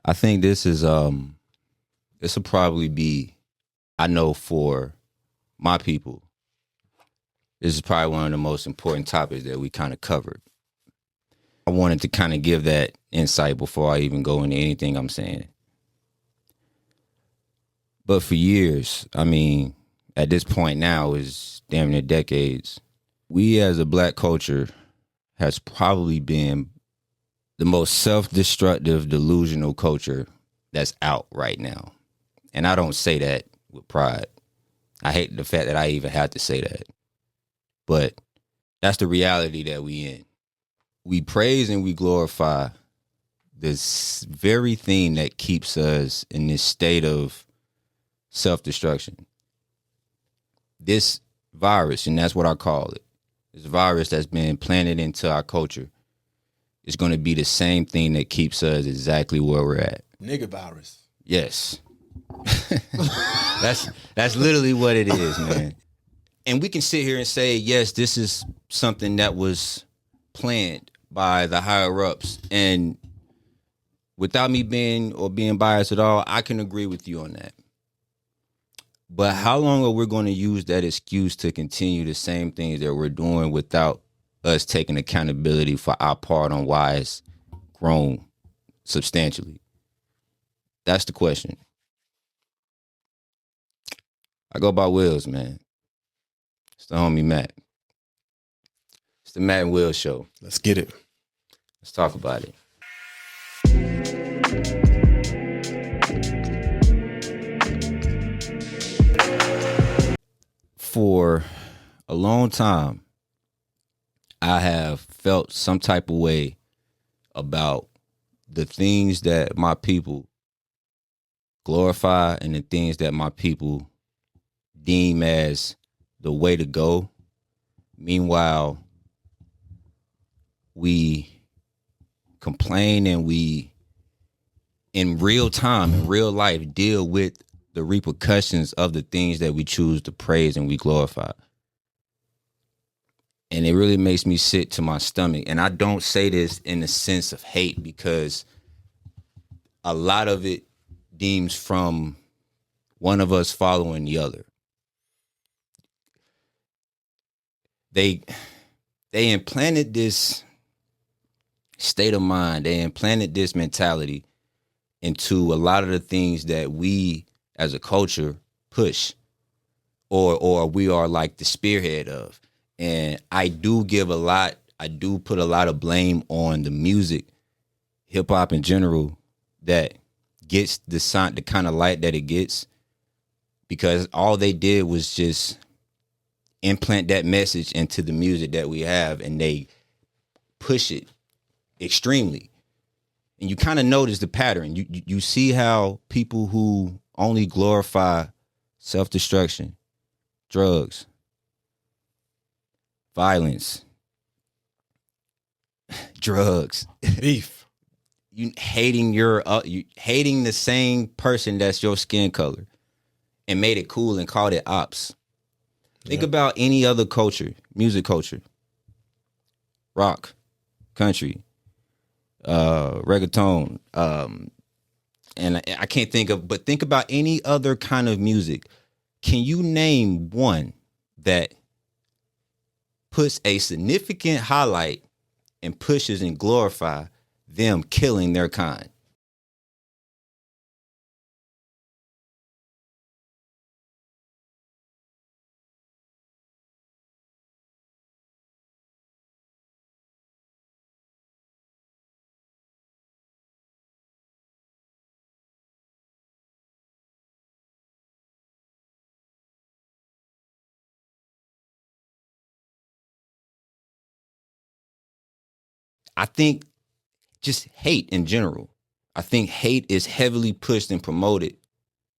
I think this will probably be, I know for my people, this is probably one of the most important topics that we kind of covered. I wanted to kind of give that insight before I even go into anything I'm saying. But for years, I mean, at this point now is damn near decades, we as a black culture has probably been the most self-destructive, delusional culture that's out right now. And I don't say that with pride. I hate the fact that I even had to say that. But that's the reality that we in. We praise and we glorify this very thing that keeps us in this state of self-destruction. This virus, and that's what I call it, this virus that's been planted into our culture is going to be the same thing that keeps us exactly where we're at. Nigga virus. Yes. That's literally what it is, man. And we can sit here and say, yes, this is something that was planned by the higher ups. And without me being biased at all, I can agree with you on that. But how long are we going to use that excuse to continue the same things that we're doing without us taking accountability for our part on why it's grown substantially? That's the question. I go by Wills, man. It's the homie Matt. It's the Matt and Will show. Let's get it. Let's talk about it. For a long time, I have felt some type of way about the things that my people glorify and the things that my people deem as the way to go. Meanwhile, we complain and we, in real time, in real life, deal with the repercussions of the things that we choose to praise and we glorify. And it really makes me sick to my stomach. And I don't say this in the sense of hate, because a lot of it deems from one of us following the other. They implanted this state of mind. They implanted this mentality into a lot of the things that we as a culture push or we are like the spearhead of. And I do put a lot of blame on the music, hip hop in general, that gets the kind of light that it gets, because all they did was just implant that message into the music that we have, and they push it extremely. And you kind of notice the pattern. You see how people who only glorify self-destruction, drugs, violence, drugs, beef, you hating the same person that's your skin color, and made it cool and called it ops. Think about any other culture, music culture, rock, country, reggaeton, and I can't but think about any other kind of music. Can you name one that puts a significant highlight and pushes and glorify them killing their kind? I think just hate in general. I think hate is heavily pushed and promoted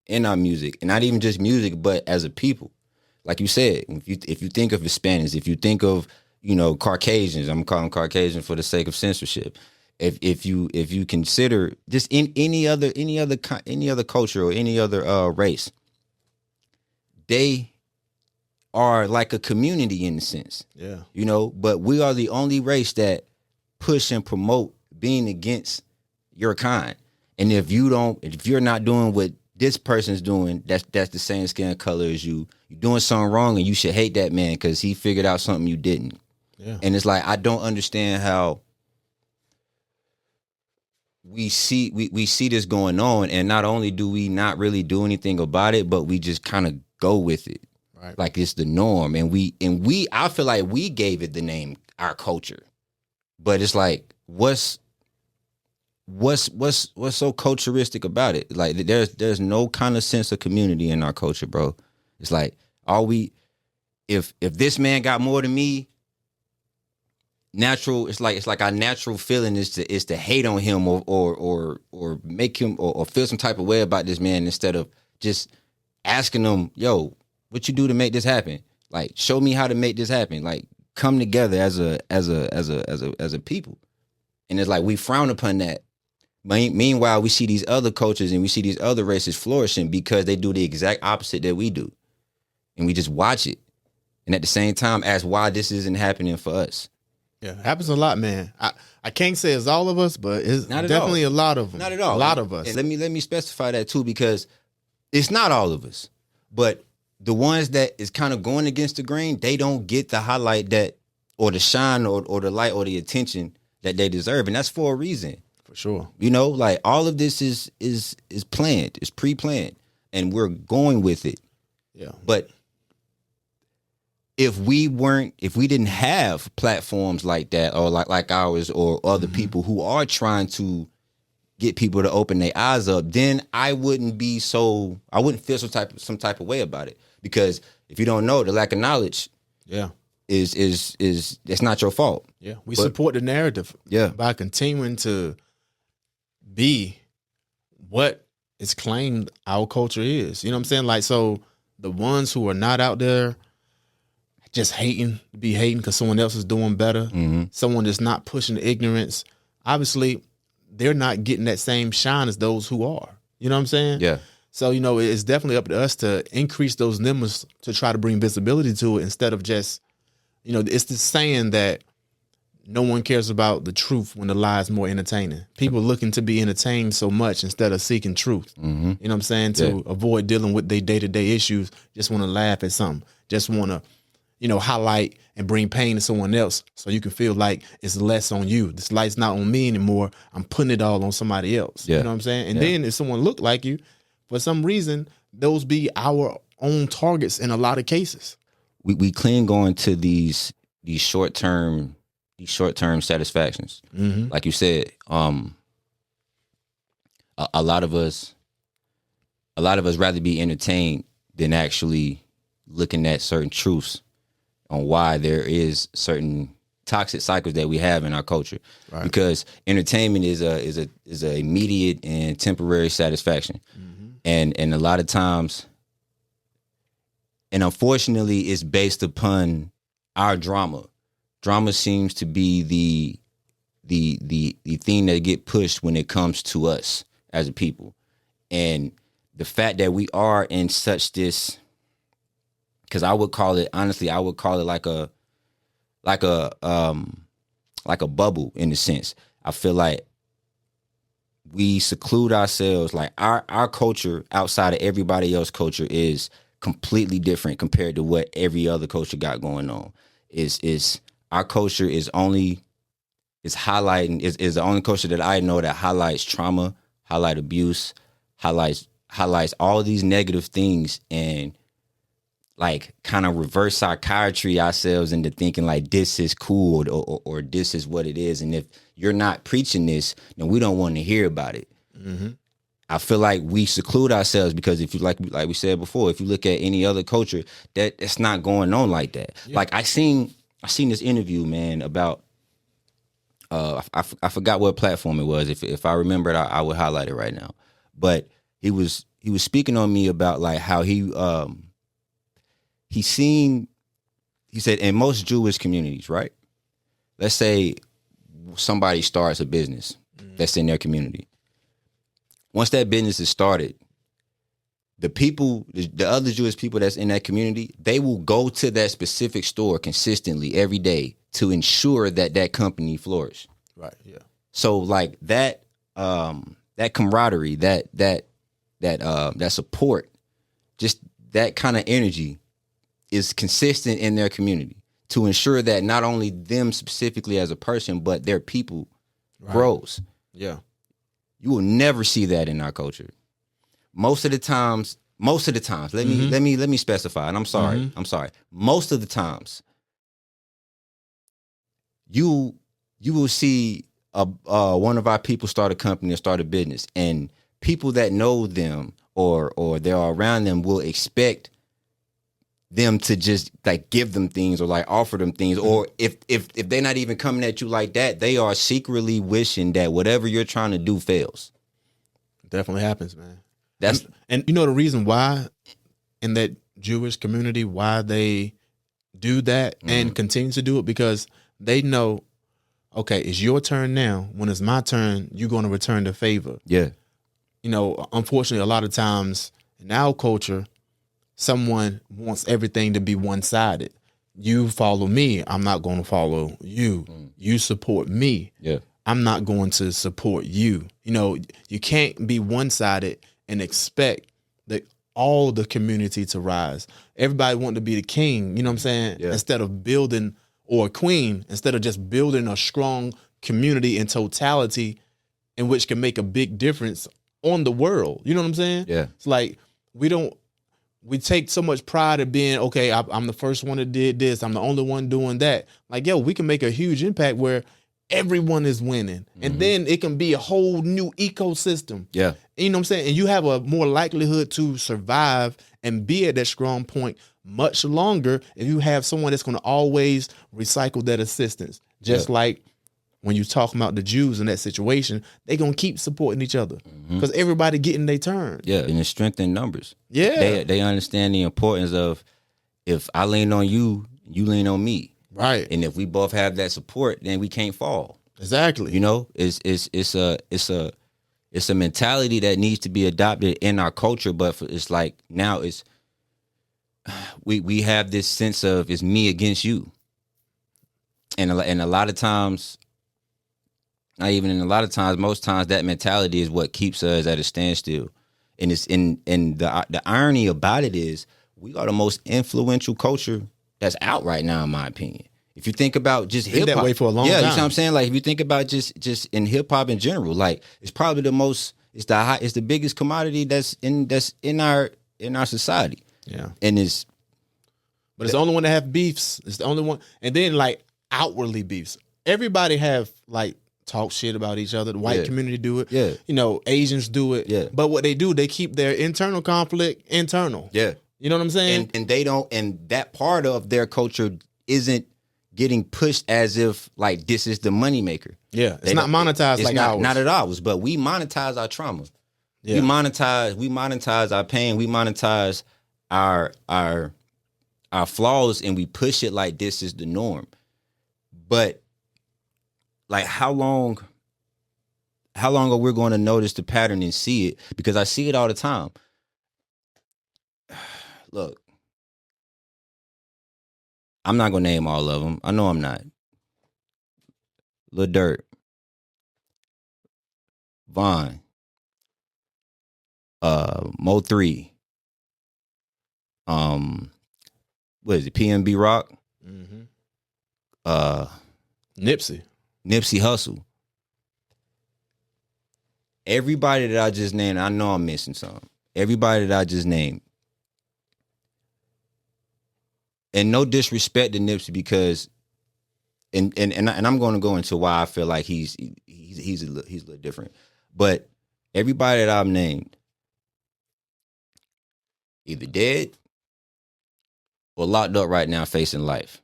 in our music, and not even just music, but as a people. Like you said, if you think of Hispanics, if you think of Caucasians, I'm calling Caucasian for the sake of censorship. If you consider just in any other culture or any other race, they are like a community in a sense. Yeah. But we are the only race that push and promote being against your kind. And if you're not doing what this person's doing, that's the same skin color as you. You're doing something wrong, and you should hate that man because he figured out something you didn't. Yeah. And it's like, I don't understand how we see this going on, and not only do we not really do anything about it, but we just kind of go with it. Right. Like it's the norm. And I feel like we gave it the name our culture. But it's like, what's so culturistic about it? Like there's no kind of sense of community in our culture, bro. It's like, if this man got more than me, it's like our natural feeling is to hate on him or make him or feel some type of way about this man, instead of just asking them, yo, what you do to make this happen? Like, show me how to make this happen. Like, come together as a people. And it's like, we frown upon that. Meanwhile, we see these other cultures and we see these other races flourishing because they do the exact opposite that we do. And we just watch it. And at the same time, ask why this isn't happening for us. Yeah, it happens a lot, man. I can't say it's all of us, but it's definitely a lot of them. Not at all. A lot of us. And let me specify that too, because it's not all of us. But the ones that is kind of going against the grain, they don't get the highlight that, or the shine, or the light, or the attention that they deserve. And that's for a reason. For sure. You know, like all of this is planned, it's pre-planned, and we're going with it. Yeah. But if we didn't have platforms like that, or like ours, or other people who are trying to get people to open their eyes up, then I wouldn't feel some type of way about it. Because if you don't know, the lack of knowledge, yeah, is it's not your fault. Yeah, we support the narrative. Yeah, by continuing to be what is claimed our culture is. You know what I'm saying? Like, so the ones who are not out there just hating because someone else is doing better, someone that's not pushing the ignorance, obviously they're not getting that same shine as those who are. You know what I'm saying? Yeah. So, you know, it's definitely up to us to increase those numbers to try to bring visibility to it, instead of just, you know, it's the saying that no one cares about the truth when the lie is more entertaining. People looking to be entertained so much instead of seeking truth. You know what I'm saying? To avoid dealing with their day-to-day issues, just want to laugh at something. Just want to, you know, highlight and bring pain to someone else so you can feel like it's less on you. This light's not on me anymore. I'm putting it all on somebody else. Yeah. You know what I'm saying? And then if someone look like you, for some reason, those be our own targets in a lot of cases. We cling on to these short-term satisfactions. Like you said, a lot of us rather be entertained than actually looking at certain truths on why there is certain toxic cycles that we have in our culture. Right. Because entertainment is a immediate and temporary satisfaction. And a lot of times, and unfortunately, it's based upon our drama. Drama seems to be the thing that get pushed when it comes to us as a people. And the fact that we are in such this, because I would call it like a bubble in a sense. I feel like we seclude ourselves. Like our culture outside of everybody else's culture is completely different compared to what every other culture got going on. Is our culture is the only culture that I know that highlights trauma, highlight abuse, highlights all these negative things, and like kind of reverse psychiatry ourselves into thinking like this is cool or this is what it is. And if you're not preaching this, then we don't want to hear about it. I feel like we seclude ourselves because if you like we said before, if you look at any other culture, it's not going on like that. Yeah. Like I seen this interview, man, about I forgot what platform it was. If I remember it, I would highlight it right now. But he was speaking on me about like how he said in most Jewish communities, right? Let's say somebody starts a business that's in their community. Once that business is started, the other Jewish people that's in that community, they will go to that specific store consistently every day to ensure that company flourish. Right. Yeah. So like that that camaraderie, that support, just that kind of energy is consistent in their community to ensure that not only them specifically as a person, but their people grows. Yeah. You will never see that in our culture. Most of the times, let me specify, and I'm sorry. Most of the times, you will see one of our people start a company or start a business, and people that know them or they are around them will expect them to just like give them things or like offer them things. Or if they're not even coming at you like that, they are secretly wishing that whatever you're trying to do fails. Definitely happens, man. That's and you know the reason why in that Jewish community, why they do that and continue to do it, because they know, okay, it's your turn now. When it's my turn, you're going to return the favor. yeah. You know, unfortunately, a lot of times in our culture, someone wants everything to be one-sided. You follow me, I'm not going to follow you. You support me, Yeah. I'm not going to support you. You know, you can't be one-sided and expect all the community to rise. Everybody want to be the king, you know what I'm saying? Yeah. Instead of building, or a queen, instead of just building a strong community in totality in which can make a big difference on the world. You know what I'm saying? Yeah. It's like we take so much pride in being, okay, I'm the first one that did this, I'm the only one doing that. Like, yo, we can make a huge impact where everyone is winning. And then it can be a whole new ecosystem. Yeah. You know what I'm saying? And you have a more likelihood to survive and be at that strong point much longer if you have someone that's going to always recycle that assistance. Just like when you talk about the Jews in that situation, they're going to keep supporting each other because everybody getting their turn. Yeah. And it's strength in numbers. Yeah. They understand the importance of, if I lean on you, you lean on me. Right. And if we both have that support, then we can't fall. Exactly. You know, it's a mentality that needs to be adopted in our culture. But it's like now it's we have this sense of it's me against you, and a lot of times, not even in a lot of times, most times that mentality is what keeps us at a standstill. And it's the irony about it is we are the most influential culture that's out right now, in my opinion. If you think about just hip hop, that way for a long yeah, time. you know what I'm saying. Like if you think about just in hip hop in general, like it's probably the most, it's the biggest commodity that's in our society. Yeah. And But it's the only one that have beefs. It's the only one. And then like outwardly beefs. Everybody have like talk shit about each other. The white community do it. Yeah. You know, Asians do it. Yeah. But what they do, they keep their internal conflict internal. yeah, You know what I'm saying? and they don't, and that part of their culture isn't getting pushed as if like this is the moneymaker. Yeah. It's not monetized like ours. Not at ours, but we monetize our trauma. Yeah. We monetize our pain. We monetize our flaws, and we push it like this is the norm. But like how long are we going to notice the pattern and see it? Because I see it all the time. Look, I'm not going to name all of them. I know I'm not. Lil Durk, Vaughn, Mo3, what is it, PNB Rock, Nipsey Hussle. Everybody that I just named, I know I'm missing some. Everybody that I just named. And no disrespect to Nipsey, because and I'm going to go into why I feel like he's a little different. But everybody that I've named either dead or locked up right now facing life.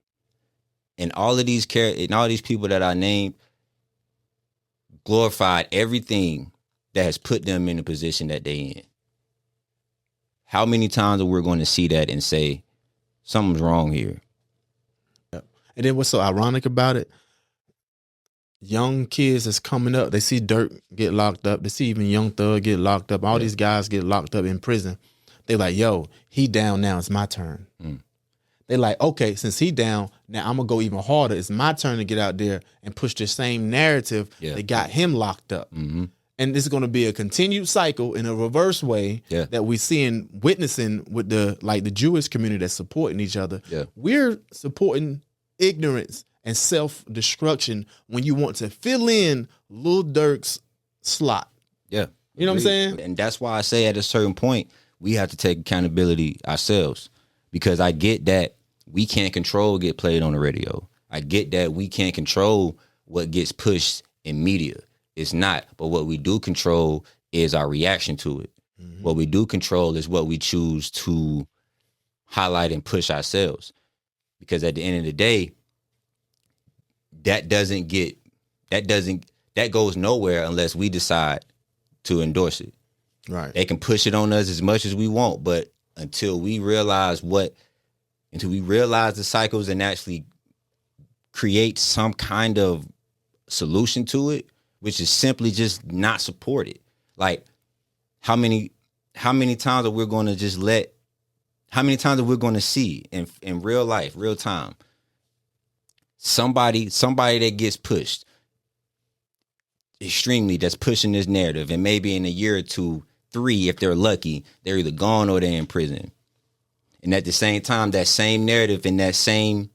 And all of these people that I named glorified everything that has put them in the position that they in. How many times are we going to see that and say something's wrong here? And then what's so ironic about it? Young kids that's coming up, they see Durk get locked up. They see even Young Thug get locked up. All these guys get locked up in prison. They're like, yo, he down now. It's my turn. They're like, okay, since he down, now I'm going to go even harder. It's my turn to get out there and push the same narrative that got him locked up. And this is going to be a continued cycle in a reverse way Yeah. that we witnessing with the Jewish community that's supporting each other. Yeah. We're supporting ignorance and self-destruction when you want to fill in Lil Durk's slot. Yeah. You know what I'm saying? And that's why I say at a certain point, we have to take accountability ourselves, because I get that we can't control what get played on the radio. I get that we can't control what gets pushed in media. It's not. But what we do control is our reaction to it. Mm-hmm. What we do control is what we choose to highlight and push ourselves. Because at the end of the day, that goes nowhere unless we decide to endorse it. Right. They can push it on us as much as we want, but until we realize the cycles and actually create some kind of solution to it, which is simply just not support it. Like, how many times are we going to just how many times are we going to see in real life, real time, somebody that gets pushed extremely, that's pushing this narrative, and maybe in a year or 2, 3, if they're lucky, they're either gone or they're in prison. And at the same time, that same narrative and that same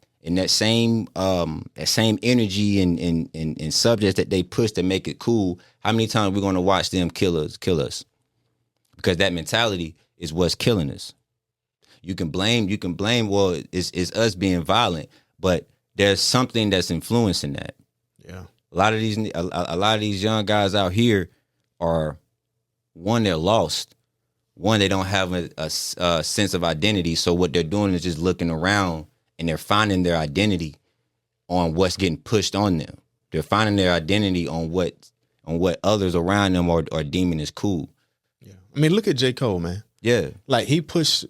energy and subjects that they push to make it cool, how many times we're going to watch them kill us? Because that mentality is what's killing us. You can blame, well, it's us being violent, but there's something that's influencing that. Yeah. A lot of these young guys out here are, one, they're lost. One, they don't have a sense of identity. So what they're doing is just looking around and they're finding their identity on what's getting pushed on them. They're finding their identity on what others around them are deeming as cool. Yeah. I mean, look at J. Cole, man. Yeah. Like, he pushed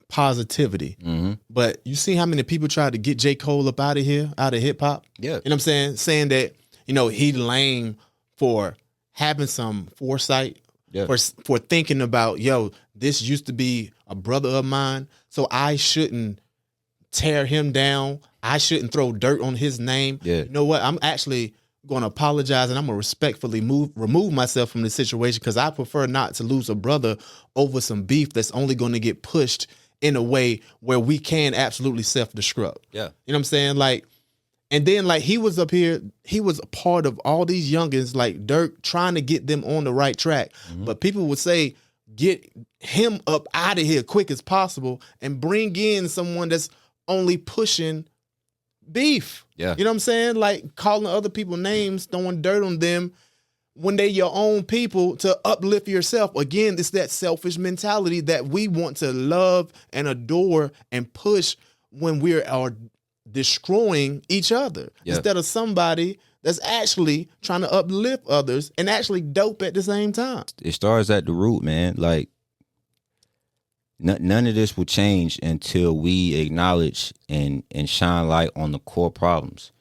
positivity. Mm-hmm. But you see how many people tried to get J. Cole up out of here, out of hip hop? Yeah. You know what I'm saying? Saying that, he lame for having some foresight, for thinking about, this used to be a brother of mine, so I shouldn't tear him down. I shouldn't throw dirt on his name. Yeah. You know what? I'm actually going to apologize, and I'm going to respectfully remove myself from the situation, because I prefer not to lose a brother over some beef that's only going to get pushed in a way where we can absolutely self-destruct. Yeah. You know what I'm saying? Like, and then, like, he was up here, he was a part of all these youngins like Durk trying to get them on the right track. Mm-hmm. But people would say, get him up out of here quick as possible and bring in someone that's only pushing beef. Yeah. You know what I'm saying? Like, calling other people names, throwing dirt on them when they're your own people, to uplift yourself. Again, it's that selfish mentality that we want to love and adore and push when we are destroying each other, instead of somebody that's actually trying to uplift others and actually dope at the same time. It starts at the root, man. Like, none of this will change until we acknowledge and shine light on the core problems.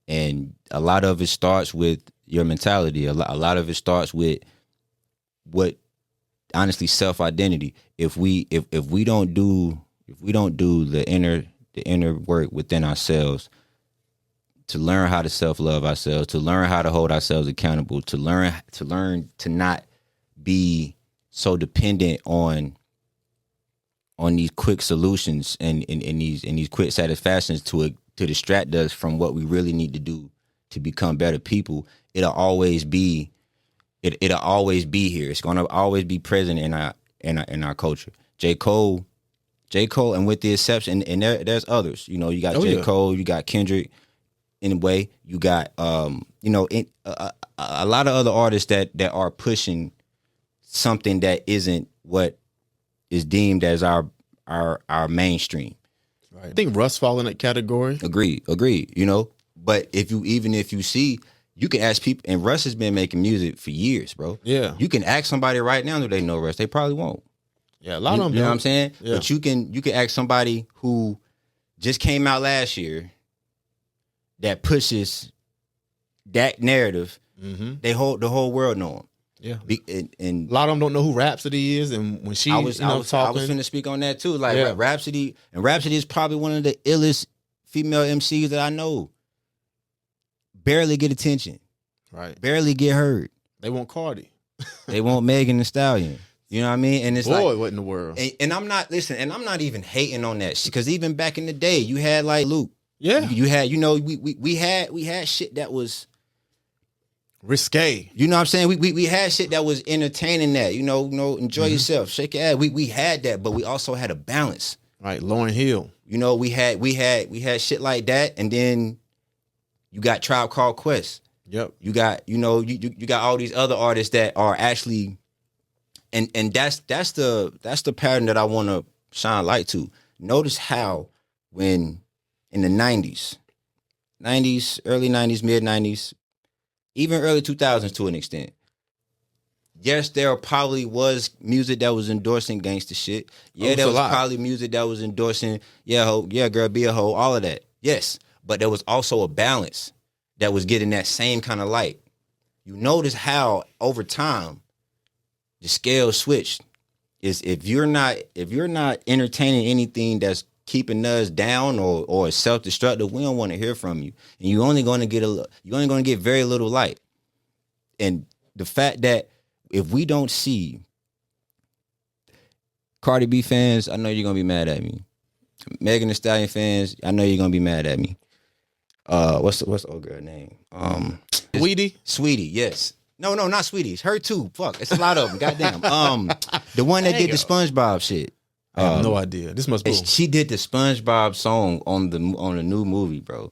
And a lot of it starts with your mentality. A lot of it starts with honestly, self-identity. If we don't do the inner work within ourselves to learn how to self-love ourselves, to learn how to hold ourselves accountable, to learn to not be so dependent on these quick solutions and these quick satisfactions to distract us from what we really need to do to become better people, it'll always be here. It's gonna always be present in our culture. J. Cole, and with the exception, and there's others. You got J. Cole, you got Kendrick, in a way, you got a lot of other artists that are pushing something that isn't what is deemed as our mainstream. Right. I think Russ fall in that category. Agreed. But if you see, you can ask people, and Russ has been making music for years, bro. Yeah. You can ask somebody right now, do they know Russ? They probably won't. Yeah, a lot of them. You know what I'm saying? Yeah. But you can ask somebody who just came out last year that pushes that narrative. Mm-hmm. The whole world know him. Yeah, and a lot of them don't know who Rhapsody is, and when she talking, I was going to speak on that too. Like, Rhapsody is probably one of the illest female MCs that I know. Barely get attention, right? Barely get heard. They want Cardi. They want Megan Thee Stallion. You know what I mean? And it's Boy, like, what in the world? and I'm not and I'm not even hating on that shit, because even back in the day, you had like Luke. Yeah. You had, you know, we had shit that was Risque. You know what I'm saying? We had shit that was entertaining, that, you know, enjoy yourself, shake your ass. We had that, but we also had a balance. Right, Lauryn Hill. You know, we had shit like that, and then you got Tribe Called Quest. Yep. You got, you know, you got all these other artists that are actually, and that's the pattern that I want to shine light to. Notice how when in the 90s, early 90s, mid 90s, even early 2000s to an extent, yes, there probably was music that was endorsing gangster shit. Yeah, there was probably music that was endorsing, yeah, girl, be a hoe, all of that. Yes, but there was also a balance that was getting that same kind of light. You notice how over time the scale switched. Is if you're not entertaining anything that's keeping us down or self-destructive, we don't want to hear from you, and you're only going to get very little light. And the fact that if we don't see Cardi B fans, I know you're gonna be mad at me. Megan Thee Stallion fans, I know you're gonna be mad at me. What's the old girl name? Sweetie, yes. No, not Sweetie. It's her too. Fuck, it's a lot of them. Goddamn. The one that did the SpongeBob shit. I have no idea. This must be. She did the SpongeBob song on the new movie, bro.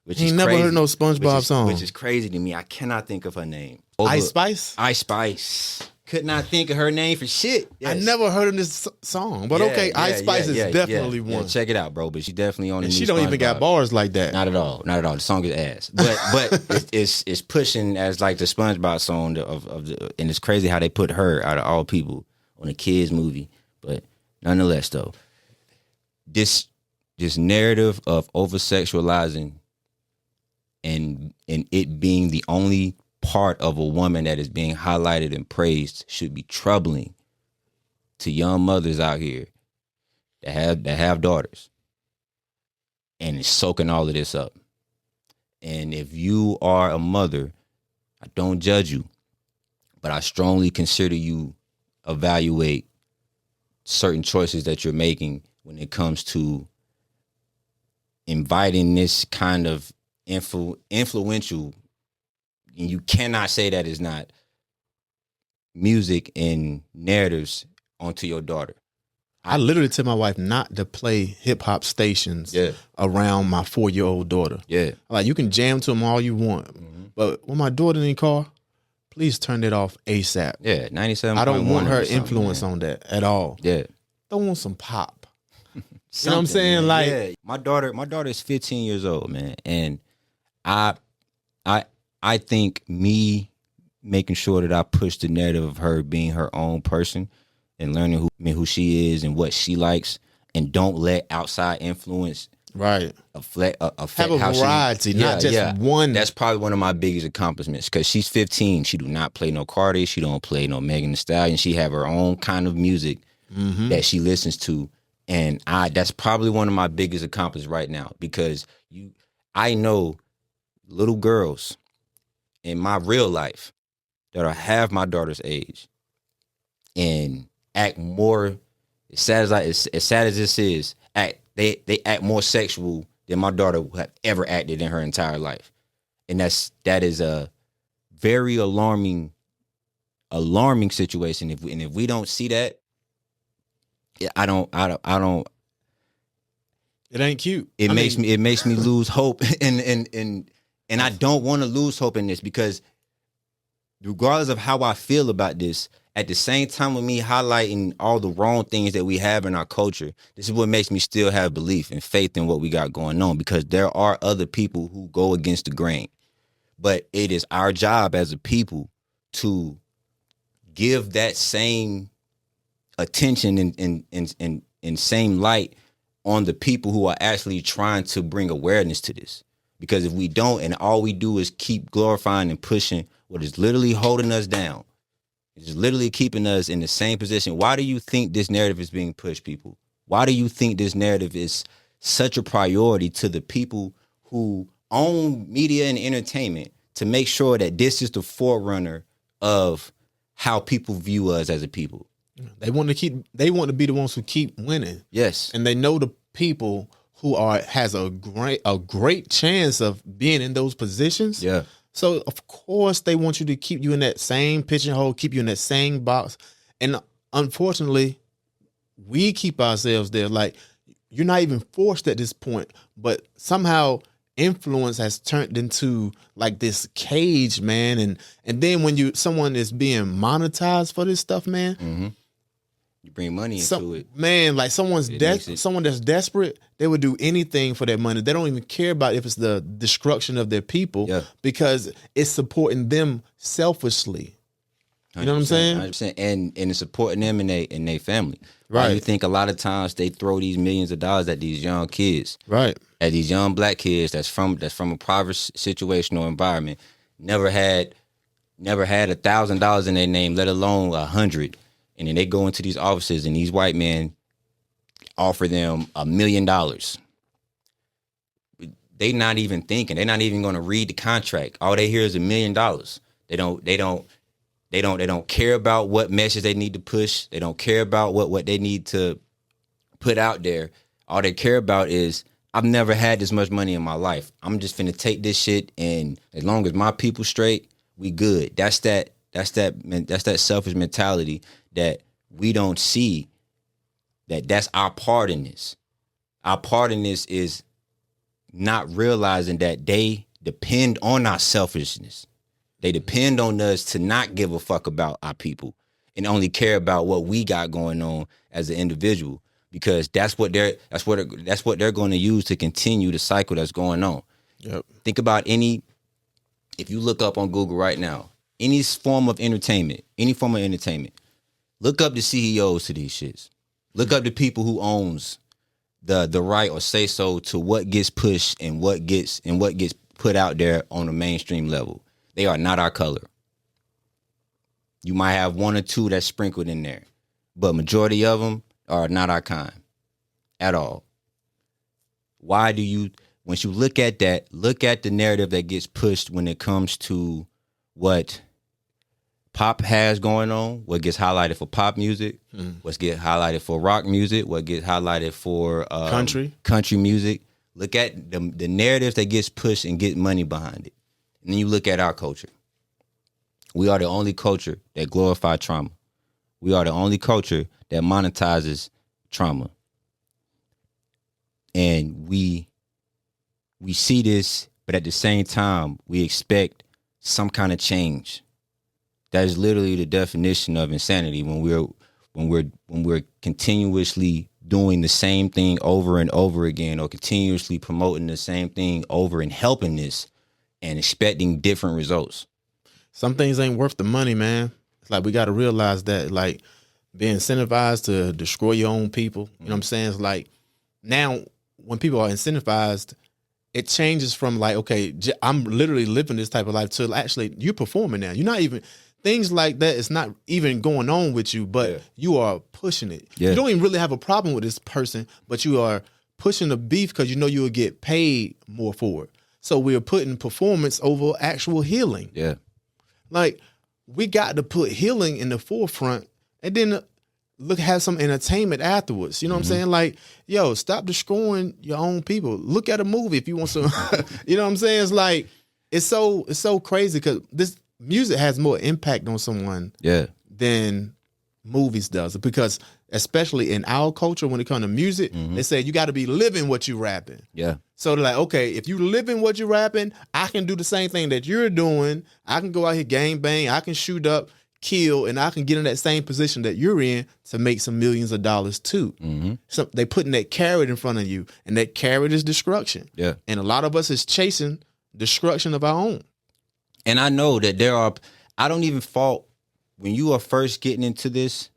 Which is never crazy. Heard no SpongeBob song. Which is crazy to me. I cannot think of her name. Ice Spice? Ice Spice. Could not think of her name for shit. Yes. I never heard of this song, but okay, Ice Spice is definitely one. Yeah, check it out, bro. But she definitely on the new she don't even got bars like that. Not at all. The song is ass. But it's pushing as like the SpongeBob song of the, and it's crazy how they put her out of all people on a kids movie. But nonetheless, though, this narrative of over sexualizing and it being the only part of a woman that is being highlighted and praised should be troubling to young mothers out here that have daughters, and it's soaking all of this up. And if you are a mother, I don't judge you, but I strongly consider you evaluate certain choices that you're making when it comes to inviting this kind of influential, and you cannot say that is not music and narratives onto your daughter. I literally tell my wife not to play hip hop stations around my 4-year-old daughter. Yeah. Like, you can jam to them all you want, but when my daughter in the car, please turn it off ASAP. Yeah, 97. I don't want her influence on that at all. Yeah. Don't want some pop. You know what I'm saying? Man. Like, yeah. My daughter is 15 years old, man, and I think me making sure that I push the narrative of her being her own person and learning who she is and what she likes, and don't let outside influence affect have a variety, not just one. That's probably one of my biggest accomplishments, because she's 15. She do not play no Cardi. She don't play no Megan Thee Stallion. She have her own kind of music that she listens to, and that's probably one of my biggest accomplishments right now, because I know little girls in my real life that are half my daughter's age and act more, as sad as this is, they act more sexual than my daughter would have ever acted in her entire life. And that is a very alarming situation. If we don't see that, I don't. It ain't cute. It makes me lose hope, and I don't want to lose hope in this, because regardless of how I feel about this, at the same time with me highlighting all the wrong things that we have in our culture, this is what makes me still have belief and faith in what we got going on, because there are other people who go against the grain. But it is our job as a people to give that same attention and same light on the people who are actually trying to bring awareness to this. Because if we don't, and all we do is keep glorifying and pushing what is literally holding us down, it's literally keeping us in the same position. Why do you think this narrative is being pushed, people? Why do you think this narrative is such a priority to the people who own media and entertainment, to make sure that this is the forerunner of how people view us as a people. They want to be the ones who keep winning. Yes. And they know the people who has a great chance of being in those positions. Yeah. So of course they want you to keep you in that same pigeonhole, keep you in that same box. And unfortunately, we keep ourselves there. Like, you're not even forced at this point, but somehow influence has turned into like this cage, man. And then when someone is being monetized for this stuff, man, Mm-hmm. You bring money into it. Man, like someone that's desperate, they would do anything for that money. They don't even care about if it's the destruction of their people, because it's supporting them selfishly. You know what I'm saying? 100%. And it's supporting them and their family. Right. You think a lot of times they throw these millions of dollars at these young kids. Right. At these young black kids that's from a poverty situational environment, never had $1,000 in their name, let alone 100. And then they go into these offices and these white men offer them $1 million. They not even thinking. They're not even going to read the contract. All they hear is $1 million. They don't care about what message they need to push. They don't care about what they need to put out there. All they care about is, I've never had this much money in my life. I'm just finna take this shit, and as long as my people straight, we good. That's that selfish mentality that we don't see. That's our part in this. Our part in this is not realizing that they depend on our selfishness. They depend on us to not give a fuck about our people and only care about what we got going on as an individual, because that's what they're going to use to continue the cycle that's going on. Yep. Think about if you look up on Google right now, any form of entertainment, look up the CEOs to these shits. Look up the people who owns the right or say so to what gets pushed and what gets put out there on a mainstream level. They are not our color. You might have one or two that's sprinkled in there, but majority of them are not our kind at all. Why do you, once you look at that, look at the narrative that gets pushed when it comes to what pop has going on, what gets highlighted for pop music, what gets highlighted for rock music, what gets highlighted for country music. Look at the narratives that gets pushed and get money behind it. And then you look at our culture. We are the only culture that glorify trauma. We are the only culture that monetizes trauma. And we see this, but at the same time, we expect some kind of change. That is literally the definition of insanity when we're continuously doing the same thing over and over again, or continuously promoting the same thing over and helping this and expecting different results. Some things ain't worth the money, man. It's like, we got to realize that, like, being incentivized to destroy your own people, you know what I'm saying? It's like, now when people are incentivized, it changes from like, okay, I'm literally living this type of life, to actually you're performing now. You're not even, things like that, it's not even going on with you, but you are pushing it. You don't even really have a problem with this person, but you are pushing the beef because you know you'll get paid more for it. So we're putting performance over actual healing. Yeah. Like, we got to put healing in the forefront, and then have some entertainment afterwards. You know what I'm saying? Like, yo, stop destroying your own people. Look at a movie if you want some. You know what I'm saying? It's like, it's so crazy because this music has more impact on someone than movies does. Because especially in our culture, when it comes to music, they say you got to be living what you rapping. Yeah. So they're like, okay, if you living what you're rapping, I can do the same thing that you're doing. I can go out here gang bang, I can shoot up, kill, and I can get in that same position that you're in to make some millions of dollars too. So they putting that carrot in front of you, and that carrot is destruction. Yeah. And a lot of us is chasing destruction of our own. And I know that I don't even fault when you are first getting into this.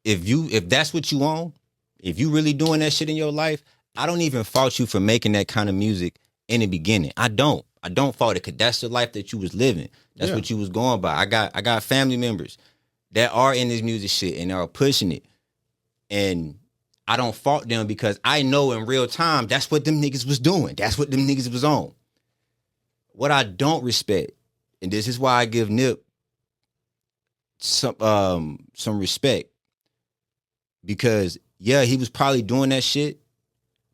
If that's what you want, if you really doing that shit in your life, I don't even fault you for making that kind of music in the beginning. I don't fault it, because that's the life that you was living. That's what you was going by. I got family members that are in this music shit and are pushing it. And I don't fault them, because I know in real time that's what them niggas was doing. That's what them niggas was on. What I don't respect, and this is why I give Nip some respect, because yeah, he was probably doing that shit,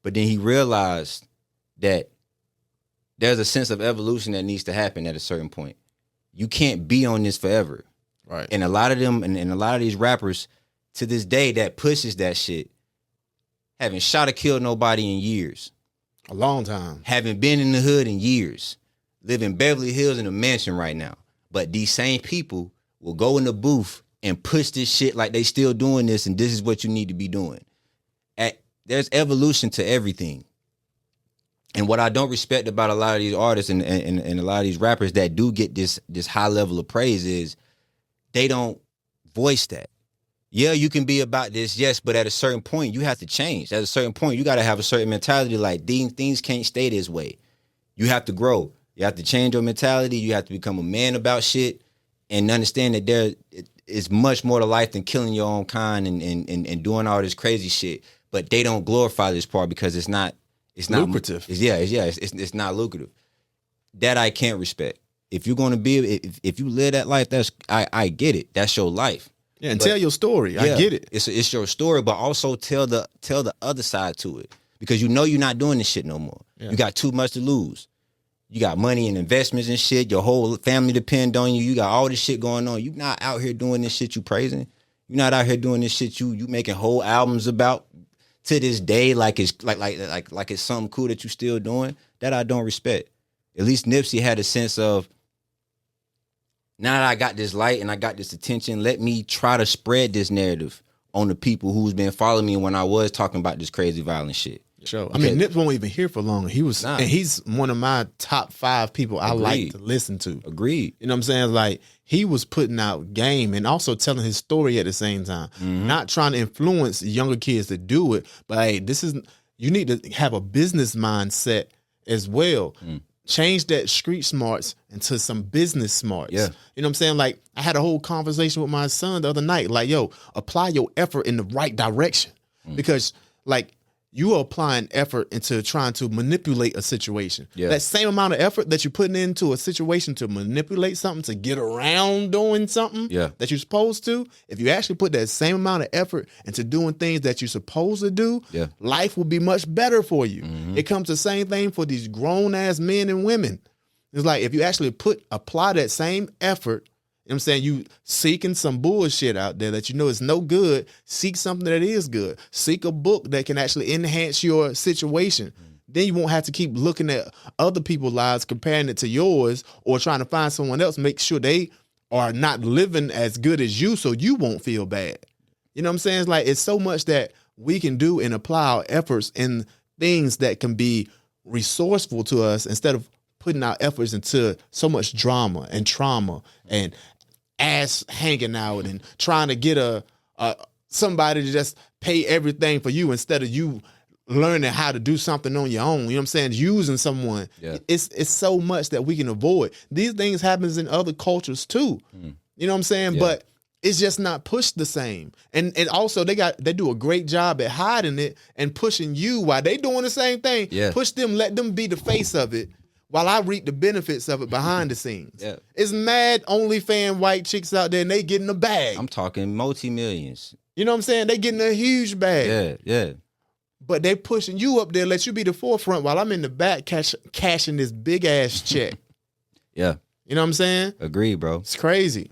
but then he realized that there's a sense of evolution that needs to happen at a certain point. You can't be on this forever. Right. And a lot of them and a lot of these rappers to this day that pushes that shit haven't shot or killed nobody in years. A long time. Haven't been in the hood in years. Live in Beverly Hills in a mansion right now. But these same people will go in the booth and push this shit like they still doing this, and this is what you need to be doing. There's evolution to everything. And what I don't respect about a lot of these artists and a lot of these rappers that do get this high level of praise is they don't voice that. Yeah, you can be about this, yes, but at a certain point, you have to change. At a certain point, you got to have a certain mentality like these things can't stay this way. You have to grow. You have to change your mentality. You have to become a man about shit and understand that there is much more to life than killing your own kind and doing all this crazy shit. But they don't glorify this part because it's not lucrative. It's not lucrative. That I can't respect. If you're going to be, if you live that life, I get it. That's your life. Yeah, and tell your story. Yeah, I get it. It's your story, but also tell the other side to it, because you know you're not doing this shit no more. Yeah. You got too much to lose. You got money and investments and shit. Your whole family depend on you. You got all this shit going on. You're not out here doing this shit you praising. You're not out here doing this shit you making whole albums about to this day, like it's like it's something cool that you still doing. That I don't respect. At least Nipsey had a sense of, now that I got this light and I got this attention, let me try to spread this narrative on the people who's been following me when I was talking about this crazy violent shit. Sure. I mean, Nip won't even here for long. And he's one of my top 5 people I like to listen to. Agreed. You know what I'm saying? Like, he was putting out game and also telling his story at the same time. Mm-hmm. Not trying to influence younger kids to do it, but hey, you need to have a business mindset as well. Mm. Change that street smarts into some business smarts. Yeah. You know what I'm saying? Like, I had a whole conversation with my son the other night. Like, yo, apply your effort in the right direction. Because, like, you are applying effort into trying to manipulate a situation. Yeah. That same amount of effort that you're putting into a situation to manipulate something, to get around doing something that you're supposed to, if you actually put that same amount of effort into doing things that you're supposed to do, life will be much better for you. Mm-hmm. It comes the same thing for these grown-ass men and women. It's like, if you actually apply that same effort, you know what I'm saying, you seeking some bullshit out there that you know is no good, seek something that is good. Seek a book that can actually enhance your situation. Then you won't have to keep looking at other people's lives, comparing it to yours, or trying to find someone else, make sure they are not living as good as you so you won't feel bad. You know what I'm saying? It's like, it's so much that we can do and apply our efforts in things that can be resourceful to us instead of putting our efforts into so much drama and trauma and ass hanging out and trying to get somebody to just pay everything for you instead of you learning how to do something on your own. You know what I'm saying? Using someone. Yeah. It's so much that we can avoid. These things happens in other cultures too. You know what I'm saying? Yeah. But it's just not pushed the same. And also they do a great job at hiding it and pushing you while they doing the same thing. Yeah. Push them, let them be the face of it, while I reap the benefits of it behind the scenes. Yeah. It's mad OnlyFans white chicks out there and they getting a bag. I'm talking multi-millions. You know what I'm saying? They getting a huge bag. Yeah. But they pushing you up there, let you be the forefront while I'm in the back cashing this big ass check. Yeah. You know what I'm saying? Agreed, bro. It's crazy.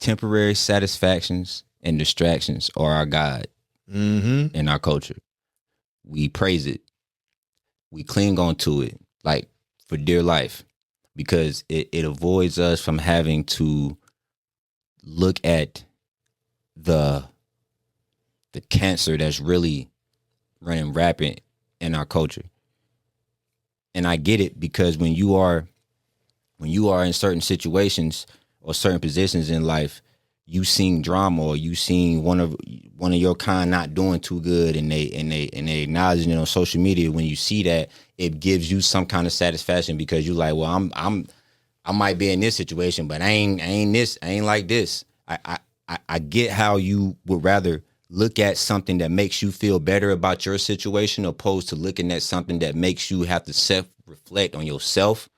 Temporary satisfactions and distractions are our guide in our culture. We praise it. We cling on to it like for dear life, because it avoids us from having to look at the cancer that's really running rampant in our culture. And I get it, because when you are in certain situations or certain positions in life, you seen drama, or you seen one of your kind not doing too good, and they acknowledging it on social media. When you see that, it gives you some kind of satisfaction, because you like, well, I might be in this situation, but I ain't like this. I get how you would rather look at something that makes you feel better about your situation, opposed to looking at something that makes you have to self-reflect on yourself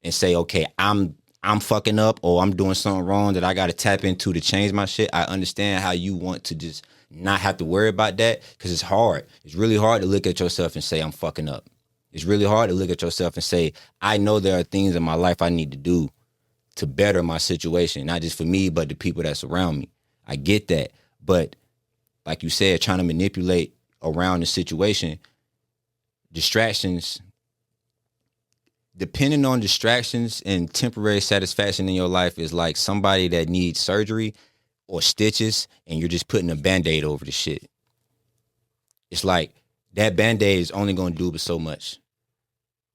and say, okay, I'm I'm fucking up or I'm doing something wrong that I got to tap into to change my shit. I understand how you want to just not have to worry about that because it's hard. It's really hard to look at yourself and say, I'm fucking up. It's really hard to look at yourself and say, I know there are things in my life I need to do to better my situation, not just for me, but the people that surround me. I get that. But like you said, trying to manipulate around the situation, distractions, depending on distractions and temporary satisfaction in your life is like somebody that needs surgery or stitches and you're just putting a Band-Aid over the shit. It's like that Band-Aid is only going to do but so much.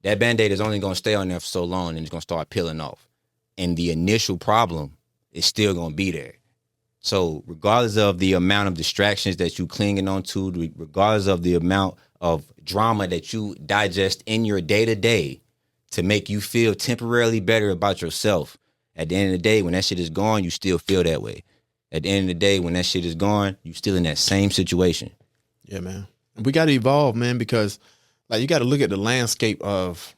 That Band-Aid is only going to stay on there for so long and it's going to start peeling off. And the initial problem is still going to be there. So regardless of the amount of distractions that you clinging on to, regardless of the amount of drama that you digest in your day-to-day, to make you feel temporarily better about yourself. At the end of the day, when that shit is gone, you still feel that way. At the end of the day, when that shit is gone, you still in that same situation. Yeah, man. We got to evolve, man, because like you got to look at the landscape of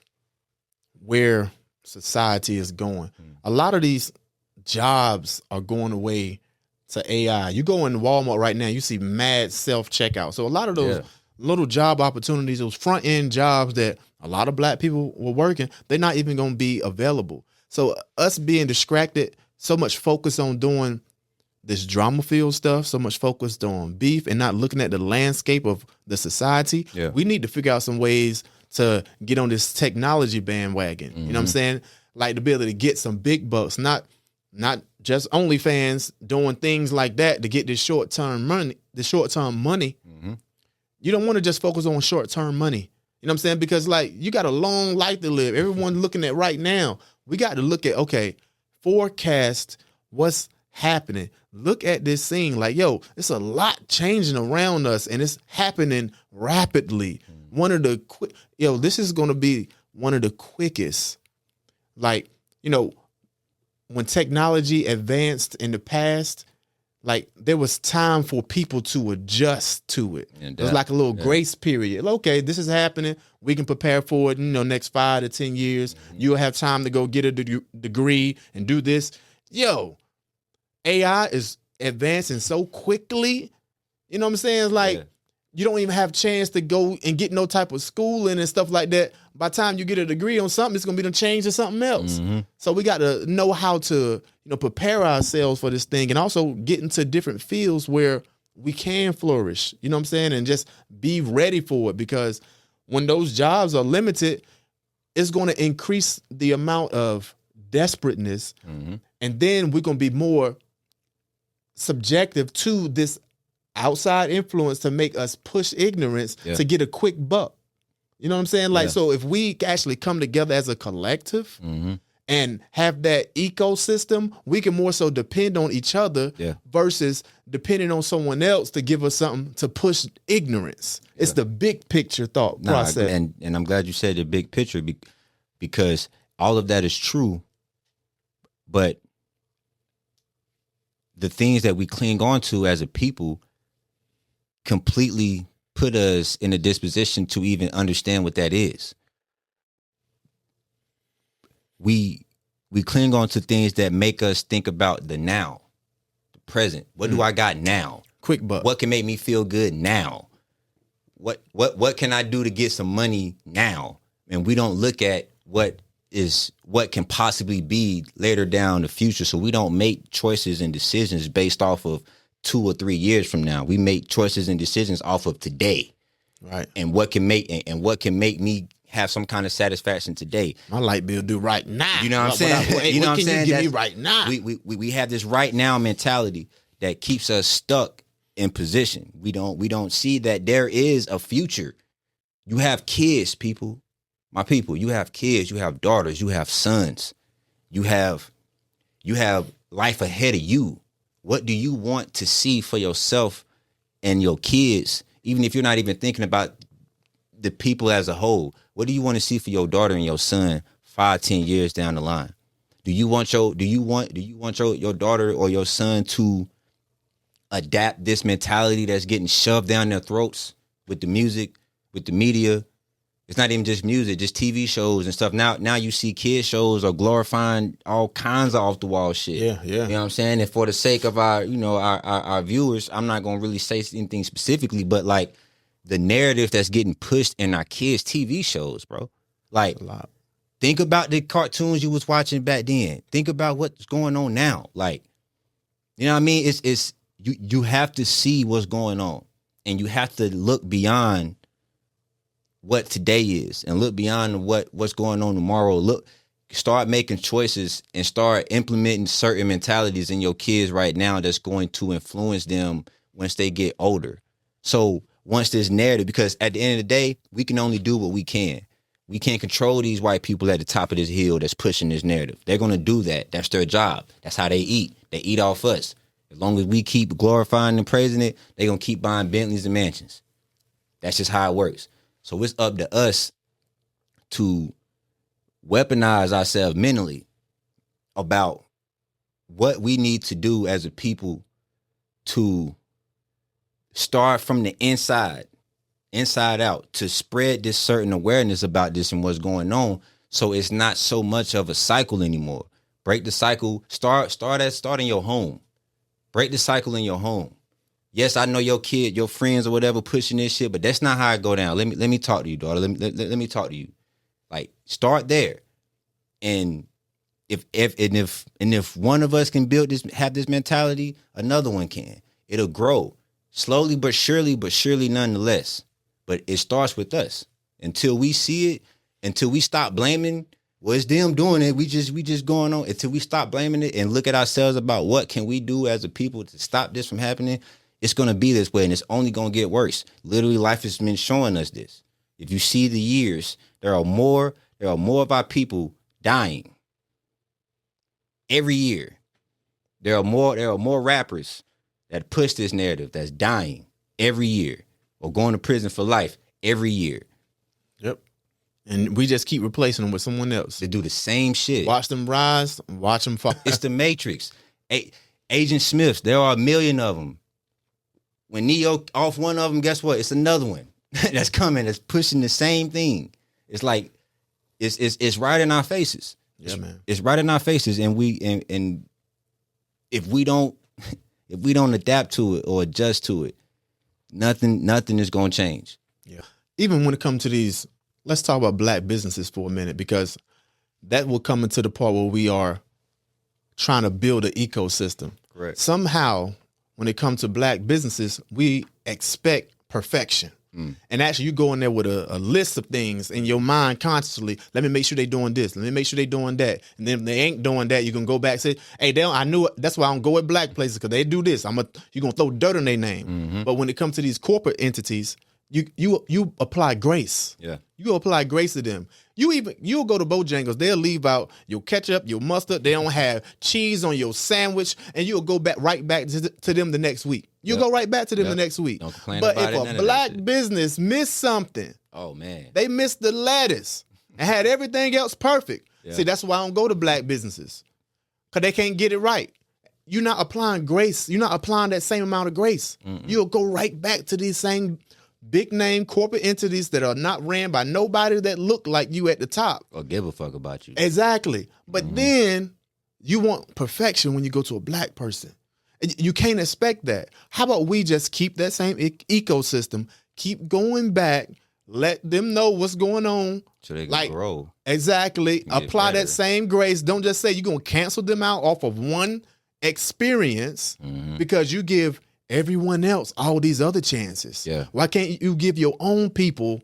where society is going. A lot of these jobs are going away to AI. You go in Walmart right now, you see mad self-checkout. So a lot of those little job opportunities, those front-end jobs that a lot of black people were working, they're not even going to be available. So us being distracted, so much focus on doing this drama-filled stuff, so much focused on beef and not looking at the landscape of the society. Yeah. We need to figure out some ways to get on this technology bandwagon. You know what I'm saying? Like to be able to get some big bucks, not just OnlyFans doing things like that to get this short-term money. You don't want to just focus on short-term money. You know what I'm saying? Because like you got a long life to live. Everyone looking at right now. We got to look at, okay, forecast what's happening. Look at this scene. Like, yo, it's a lot changing around us and it's happening rapidly. This is going to be one of the quickest. Like, you know, when technology advanced in the past, like there was time for people to adjust to it. It was like a little grace period. Okay, this is happening. We can prepare for it, next 5 to 10 years. You'll have time to go get a degree and do this. Yo, AI is advancing so quickly. You know what I'm saying? It's like you don't even have a chance to go and get no type of schooling and stuff like that. By the time you get a degree on something, it's going to be changed to something else. So we got to know how to, prepare ourselves for this thing and also get into different fields where we can flourish, you know what I'm saying? And just be ready for it, because when those jobs are limited, it's going to increase the amount of desperateness. And then we're going to be more subjective to this outside influence to make us push ignorance to get a quick buck. You know what I'm saying? Like, so if we actually come together as a collective and have that ecosystem, we can more so depend on each other versus depending on someone else to give us something to push ignorance. It's the big picture thought process. And I'm glad you said the big picture because all of that is true, but the things that we cling on to as a people completely put us in a disposition to even understand what that is. We cling on to things that make us think about the now, the present. What do I got now? Quick buck. What can make me feel good now? What can I do to get some money now? And we don't look at what can possibly be later down the future. So we don't make choices and decisions based off of 2 or 3 years from now. We make choices and decisions off of today. Right. And what can make me have some kind of satisfaction today. My light bill due right now. You know what I'm saying? You know what I'm saying? You give me right now? We have this right now mentality that keeps us stuck in position. We don't see that there is a future. You have kids, people. My people, you have kids, you have daughters, you have sons. You have life ahead of you. What do you want to see for yourself and your kids, even if you're not even thinking about the people as a whole? What do you want to see for your daughter and your son 5, 10 years down the line? Do you want your daughter or your son to adapt this mentality that's getting shoved down their throats with the music, with the media, It's not even just music, just TV shows and stuff. Now you see kid shows are glorifying all kinds of off the wall shit. Yeah, yeah. You know what I'm saying? And for the sake of our, our viewers, I'm not gonna really say anything specifically, but like the narrative that's getting pushed in our kids' TV shows, bro. Like, A lot. think about the cartoons you was watching back then. Think about what's going on now. Like, you know what I mean? It's you have to see what's going on, and you have to look beyond what today is and look beyond what's going on tomorrow. Start making choices and start implementing certain mentalities in your kids right now that's going to influence them once they get older. So once this narrative, because at the end of the day, we can only do what we can. We can't control these white people at the top of this hill that's pushing this narrative. They're going to do that. That's their job. That's how they eat. They eat off us. As long as we keep glorifying and praising it, they're going to keep buying Bentleys and mansions. That's just how it works. So it's up to us to weaponize ourselves mentally about what we need to do as a people to start from the inside out, to spread this certain awareness about this and what's going on, so it's not so much of a cycle anymore. Break the cycle. Start in your home. Break the cycle in your home. Yes, I know your kid, your friends or whatever pushing this shit, but that's not how it go down. Let me talk to you, daughter. Let me talk to you. Like, start there. And if one of us can have this mentality, another one can. It'll grow slowly but surely nonetheless. But it starts with us. Until we see it, until we stop blaming, well, it's them doing it. We just going on. Until we stop blaming it and look at ourselves about what can we do as a people to stop this from happening, it's going to be this way, and it's only going to get worse. Literally, life has been showing us this. If you see the years, there are more of our people dying every year. There are more rappers that push this narrative that's dying every year or going to prison for life every year. Yep. And we just keep replacing them with someone else. They do the same shit. Watch them rise, watch them fall. It's the Matrix. Agent Smiths, there are a million of them. When Neo off one of them, guess what? It's another one that's coming, that's pushing the same thing. It's like, it's right in our faces. Yeah, man. It's right in our faces, and if we don't adapt to it or adjust to it, nothing is gonna change. Yeah. Even when it comes to these, let's talk about black businesses for a minute, because that will come into the part where we are trying to build an ecosystem. Correct. Somehow, when it comes to black businesses, we expect perfection. And actually, you go in there with a list of things in your mind consciously. Let me make sure they're doing this. Let me make sure they're doing that. And then if they ain't doing that, you can go back and say, hey, I knew it. That's why I don't go at black places, because they do this. You're going to throw dirt on their name. Mm-hmm. But when it comes to these corporate entities, you apply grace. Yeah. You apply grace to them. You'll go to Bojangles, they'll leave out your ketchup, your mustard. They don't have cheese on your sandwich, and you'll go right back to them the next week. You'll go right back to them the next week. Don't complain but about if a black business missed something, oh man, they missed the lettuce and had everything else perfect. Yeah. See, that's why I don't go to black businesses, because they can't get it right. You're not applying grace. You're not applying that same amount of grace. Mm-mm. You'll go right back to these same big name corporate entities that are not ran by nobody that look like you at the top or give a fuck about you. Exactly. But then you want perfection when you go to a black person. You can't expect that. How about we just keep that same ecosystem, keep going back, let them know what's going on. So they can grow. Exactly. Apply that same grace. Don't just say you're going to cancel them out off of one experience because you give everyone else all these other chances. Yeah. Why can't you give your own people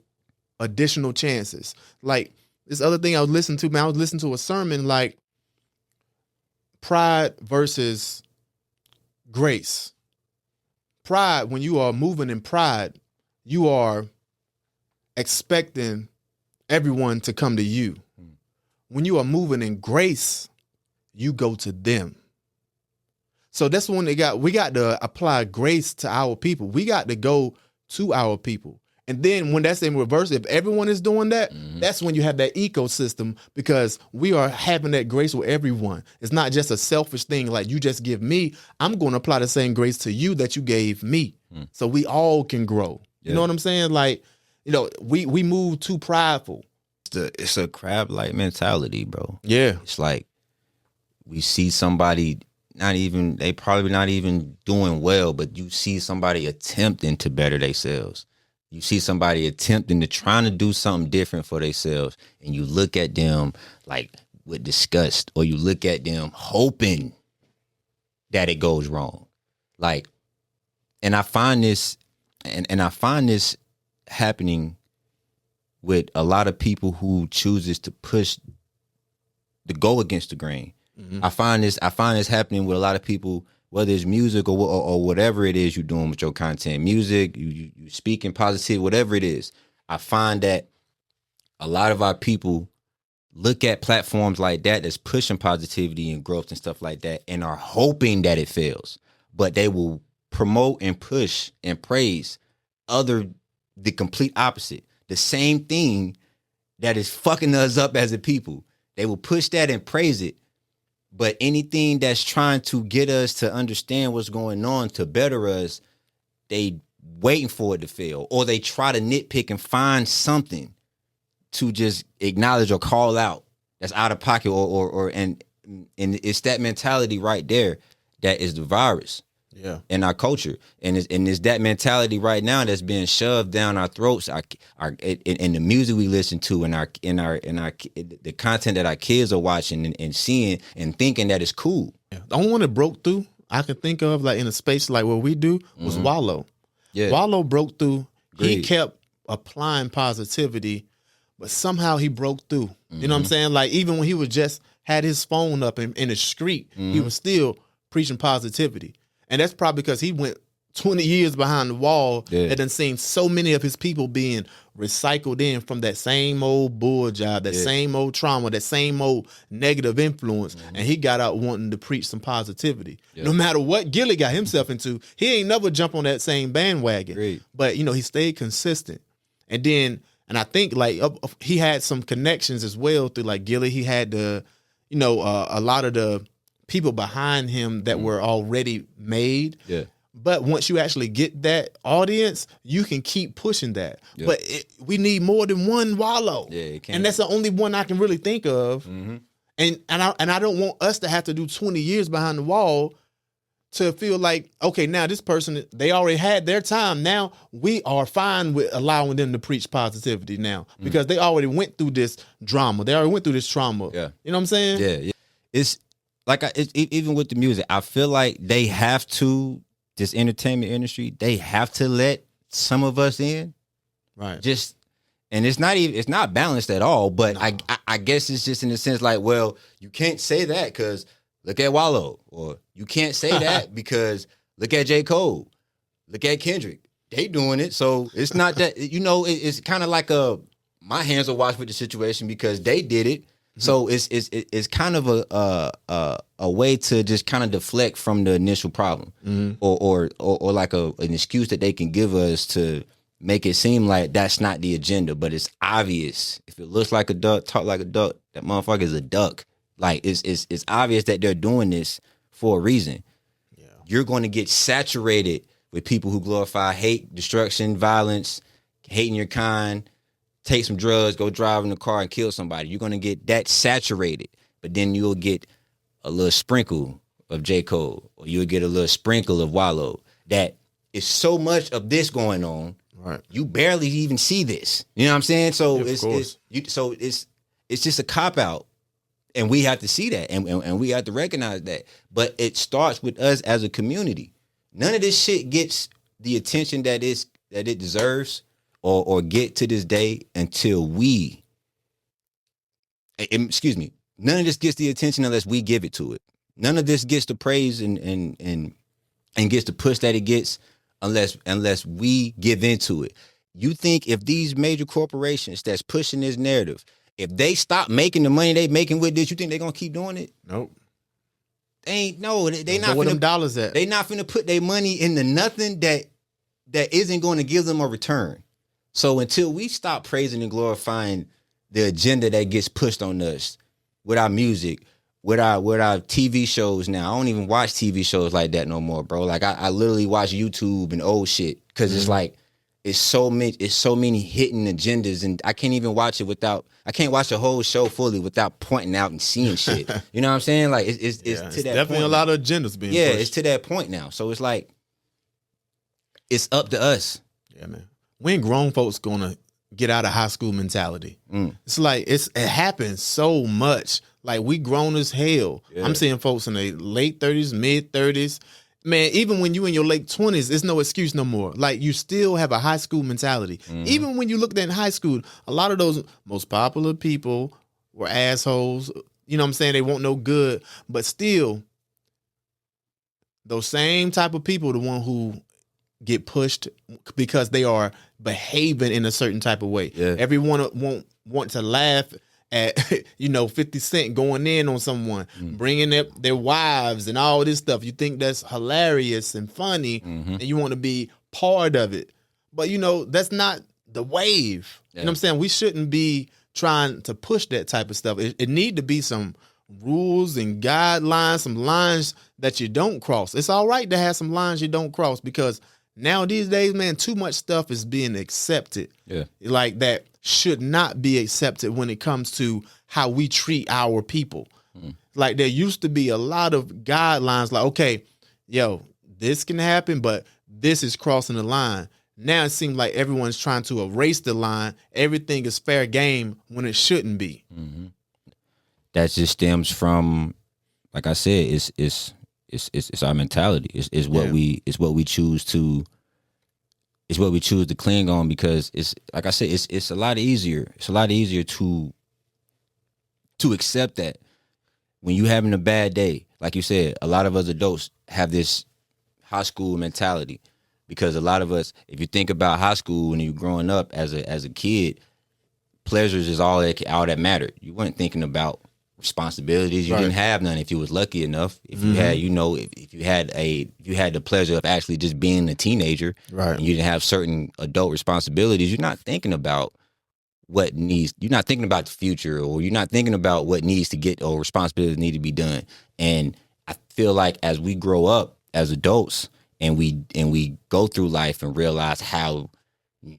additional chances? Like this other thing I was listening to, man, I was listening to a sermon like pride versus grace. Pride, when you are moving in pride, you are expecting everyone to come to you. When you are moving in grace, you go to them. So that's when we got to apply grace to our people. We got to go to our people. And then when that's in reverse, if everyone is doing that, that's when you have that ecosystem, because we are having that grace with everyone. It's not just a selfish thing like you just give me. I'm going to apply the same grace to you that you gave me. So we all can grow. Yeah. You know what I'm saying? Like we move too prideful. It's a crab-like mentality, bro. Yeah. It's like we see somebody they probably not even doing well, but you see somebody attempting to better themselves. You see somebody attempting to trying to do something different for themselves, and you look at them like with disgust, or you look at them hoping that it goes wrong. Like, and I find this happening with a lot of people who chooses to go against the grain. I find this happening with a lot of people, whether it's music or whatever it is you're doing with your content, music, you speaking positive, whatever it is. I find that a lot of our people look at platforms like that that's pushing positivity and growth and stuff like that, and are hoping that it fails, but they will promote and push and praise the complete opposite, the same thing that is fucking us up as a people. They will push that and praise it. But anything that's trying to get us to understand what's going on, to better us, they waiting for it to fail. Or they try to nitpick and find something to just acknowledge or call out that's out of pocket, and it's that mentality right there that is the virus. Yeah, in our culture, and it's that mentality right now that's being shoved down our throats. In the music we listen to, in the content that our kids are watching and seeing and thinking that it's cool. Yeah. The only one that broke through I could think of, like in a space like what we do, was Wallow. Yeah, Wallow broke through. Great. He kept applying positivity, but somehow he broke through. You know what I'm saying? Like even when he was just had his phone up in the street, he was still preaching positivity. And that's probably because he went 20 years behind the wall and done seen so many of his people being recycled in from that same old bull job, that same old trauma, that same old negative influence. And he got out wanting to preach some positivity. No matter what Gillie got himself into, he ain't never jump on that same bandwagon. Great. But, he stayed consistent. And I think like he had some connections as well through like Gillie. He had a lot of the people behind him that were already made. Yeah. But once you actually get that audience, you can keep pushing that. Yeah. But we need more than one Wallow. Yeah, and that's the only one I can really think of. And I don't want us to have to do 20 years behind the wall to feel like, okay, now this person, they already had their time. Now we are fine with allowing them to preach positivity now because they already went through this drama. They already went through this trauma. Yeah. You know what I'm saying? Yeah. It's like even with the music, I feel like they have to, this entertainment industry, they have to let some of us in. Right. And it's not balanced at all, but no. I guess it's just in the sense like, well, you can't say that because look at Wallow, or you can't say that because look at J. Cole, look at Kendrick. They doing it. So it's not that, it's kind of like my hands are washed with the situation because they did it. So it's kind of a way to just kind of deflect from the initial problem, or like an excuse that they can give us to make it seem like that's not the agenda. But it's obvious. If it looks like a duck, talk like a duck, that motherfucker is a duck. Like it's obvious that they're doing this for a reason. Yeah. You're going to get saturated with people who glorify hate, destruction, violence, hating your kind. Take some drugs, go drive in the car and kill somebody. You're going to get that saturated. But then you'll get a little sprinkle of J. Cole, or you'll get a little sprinkle of Wallow. That is so much of this going on. Right. You barely even see this. You know what I'm saying? So it's just a cop-out. And we have to see that. And we have to recognize that. But it starts with us as a community. None of this shit gets the attention that it deserves. Or get to this day until none of this gets the attention unless we give it to it. None of this gets the praise and gets the push that it gets unless we give into it. You think if these major corporations that's pushing this narrative, if they stop making the money they making with this, you think they're gonna keep doing it? Nope. They not where them dollars at. They not finna put their money into nothing that isn't going to give them a return. So until we stop praising and glorifying the agenda that gets pushed on us with our music, with our TV shows now, I don't even watch TV shows like that no more, bro. Like I literally watch YouTube and old shit because it's like it's so many hidden agendas, and I can't even watch it without. I can't watch the whole show fully without pointing out and seeing shit. You know what I'm saying? Like it's to that definitely point a lot of agendas being pushed. pushed. It's to that point now. So it's like it's up to us. Yeah, man. When grown folks gonna get out of high school mentality? It's like it happens so much. Like we grown as hell. Yeah. I'm seeing folks in their late 30s, mid 30s. Man, even when you in your late 20s, there's no excuse no more. Like you still have a high school mentality. Even when you looked at in high school, a lot of those most popular people were assholes. You know what I'm saying? They want no good. But still, those same type of people, the one who get pushed because they are behaving in a certain type of way. Yeah. Everyone want to laugh at 50 Cent going in on someone, bringing their wives and all this stuff. You think that's hilarious and funny, and you want to be part of it. But that's not the wave. Yeah. You know what I'm saying? We shouldn't be trying to push that type of stuff. It need to be some rules and guidelines, some lines that you don't cross. It's all right to have some lines you don't cross, because now these days, man, too much stuff is being accepted. Yeah. Like that should not be accepted when it comes to how we treat our people. Like there used to be a lot of guidelines like, okay, this can happen, but this is crossing the line. Now it seems like everyone's trying to erase the line. Everything is fair game when it shouldn't be. That just stems from, like I said, it's our mentality. It's what we choose to. It's what we choose to cling on, because it's like I said, it's a lot easier. It's a lot easier to accept that when you having a bad day. Like you said, a lot of us adults have this high school mentality, because a lot of us, if you think about high school when you're growing up as a kid, pleasures is all that mattered. You weren't thinking about responsibilities. You didn't have none if you was lucky enough. If you had, if you had the pleasure of actually just being a teenager, Right. and you didn't have certain adult responsibilities, you're not thinking about you're not thinking about the future, or you're not thinking about what needs to get, or responsibilities need to be done. And I feel like as we grow up as adults and we go through life and realize how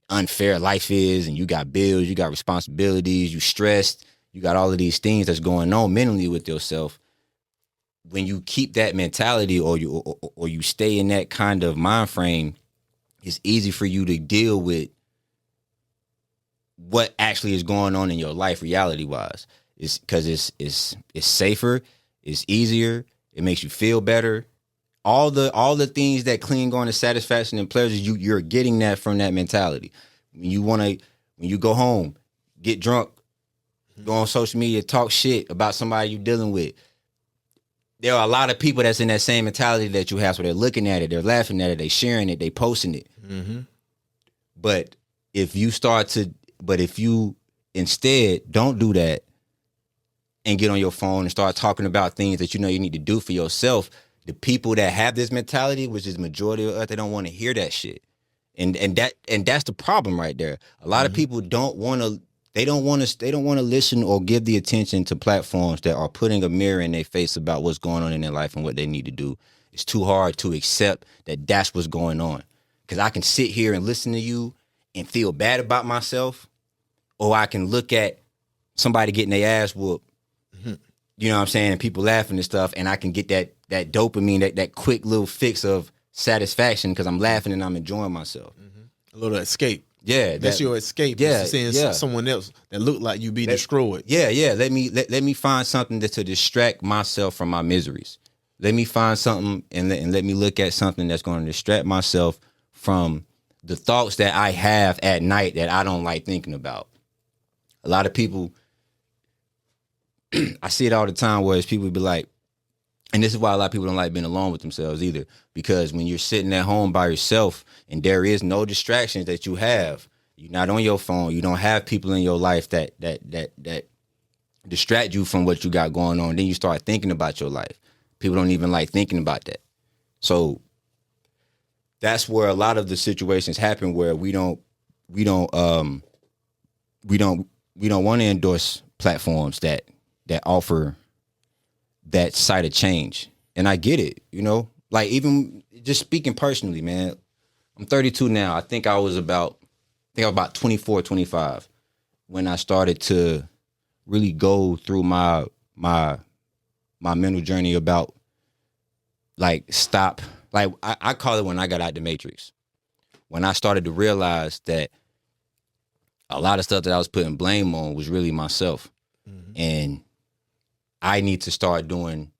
unfair life is, and you got bills, you got responsibilities, you stressed, you got all of these things that's going on mentally with yourself. When you keep that mentality, or you stay in that kind of mind frame, it's easy for you to deal with what actually is going on in your life, reality wise. It's because it's safer, it's easier, it makes you feel better. All the things that cling on to satisfaction and pleasure, you're getting that from that mentality. When you go home, get drunk, go on social media, talk shit about somebody you're dealing with, there are a lot of people that's in that same mentality that you have. So they're looking at it, they're laughing at it, they sharing it, they posting it. But if you instead don't do that and get on your phone and start talking about things that you need to do for yourself, the people that have this mentality, which is the majority of us, they don't want to hear that shit. And that's the problem right there. A lot of people don't want to listen or give the attention to platforms that are putting a mirror in their face about what's going on in their life and what they need to do. It's too hard to accept that that's what's going on. Because I can sit here and listen to you and feel bad about myself, or I can look at somebody getting their ass whooped, you know what I'm saying, and people laughing and stuff, and I can get that dopamine, that quick little fix of satisfaction because I'm laughing and I'm enjoying myself. A little escape. Yeah, That's your escape. Yeah, Seeing someone else that looked like you be destroyed. Yeah. Let me find something to distract myself from my miseries. Let me find something and let me look at something that's going to distract myself from the thoughts that I have at night that I don't like thinking about. A lot of people, I see it all the time, where people be like, and this is why a lot of people don't like being alone with themselves either, because when you're sitting at home by yourself and there is no distractions that you have, you're not on your phone, you don't have people in your life that distract you from what you got going on, then you start thinking about your life. People don't even like thinking about that. So that's where a lot of the situations happen, where we don't want to endorse platforms that offer that side of change. And I get it, like even just speaking personally, man, I'm 32 now. I think I was about 24, 25 when I started to really go through my mental journey about like stop. Like I call it when I got out the matrix. When I started to realize that a lot of stuff that I was putting blame on was really myself. And I need to start doing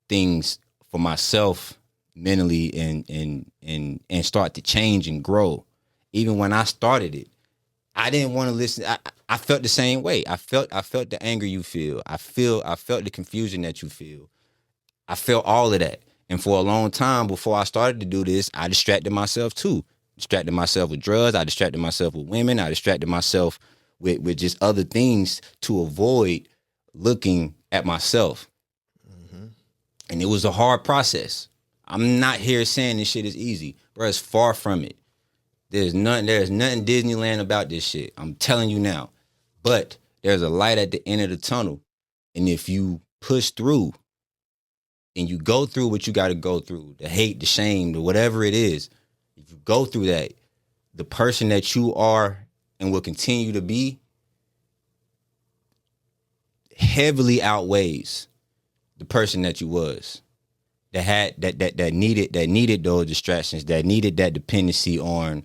things for myself mentally and start to change and grow. Even when I started it, I didn't want to listen. I felt the same way. I felt the anger you feel. I felt the confusion that you feel. I felt all of that. And for a long time before I started to do this, I distracted myself too. Distracted myself with drugs. I distracted myself with women. I distracted myself with just other things to avoid looking at myself. And it was a hard process. I'm not here saying this shit is easy. Bro, it's far from it. There's nothing Disneyland about this shit. I'm telling you now. But there's a light at the end of the tunnel. And if you push through and you go through what you got to go through, the hate, the shame, the whatever it is, if you go through that, the person that you are and will continue to be heavily outweighs the person that you was, that had that needed those distractions, that needed that dependency on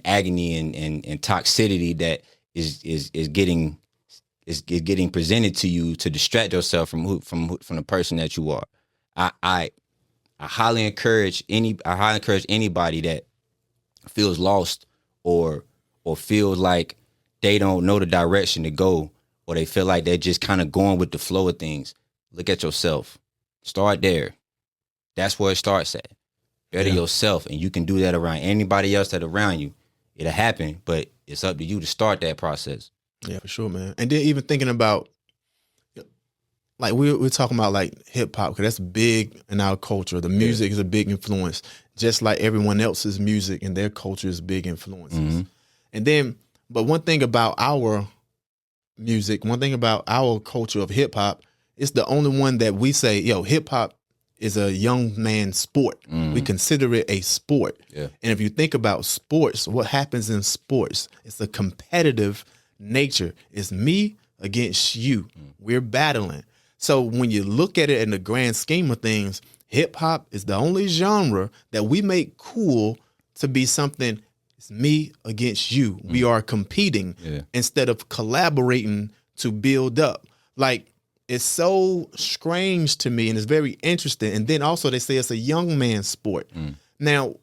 agony and toxicity that is getting presented to you to distract yourself from the person that you are. I highly encourage anybody that feels lost or feels like they don't know the direction to go, or they feel like they're just kind of going with the flow of things. Look at yourself. Start there. That's where it starts at. Better yourself, and you can do that around anybody else that around you. It'll happen, but it's up to you to start that process. Yeah, for sure, man. And then even thinking about, like we're talking about like hip hop, because that's big in our culture. The music is a big influence, just like everyone else's music and their culture is big influences. And then, but one thing about our music, one thing about our culture of hip hop, it's the only one that we say, yo, hip hop is a young man's sport. We consider it a sport. And if you think about sports, what happens in sports? It's a competitive nature. It's me against you. We're battling. So when you look at it in the grand scheme of things, hip hop is the only genre that we make cool to be something. It's me against you. We are competing instead of collaborating to build up. Like, it's so strange to me, and it's very interesting. And then also they say it's a young man's sport. Now,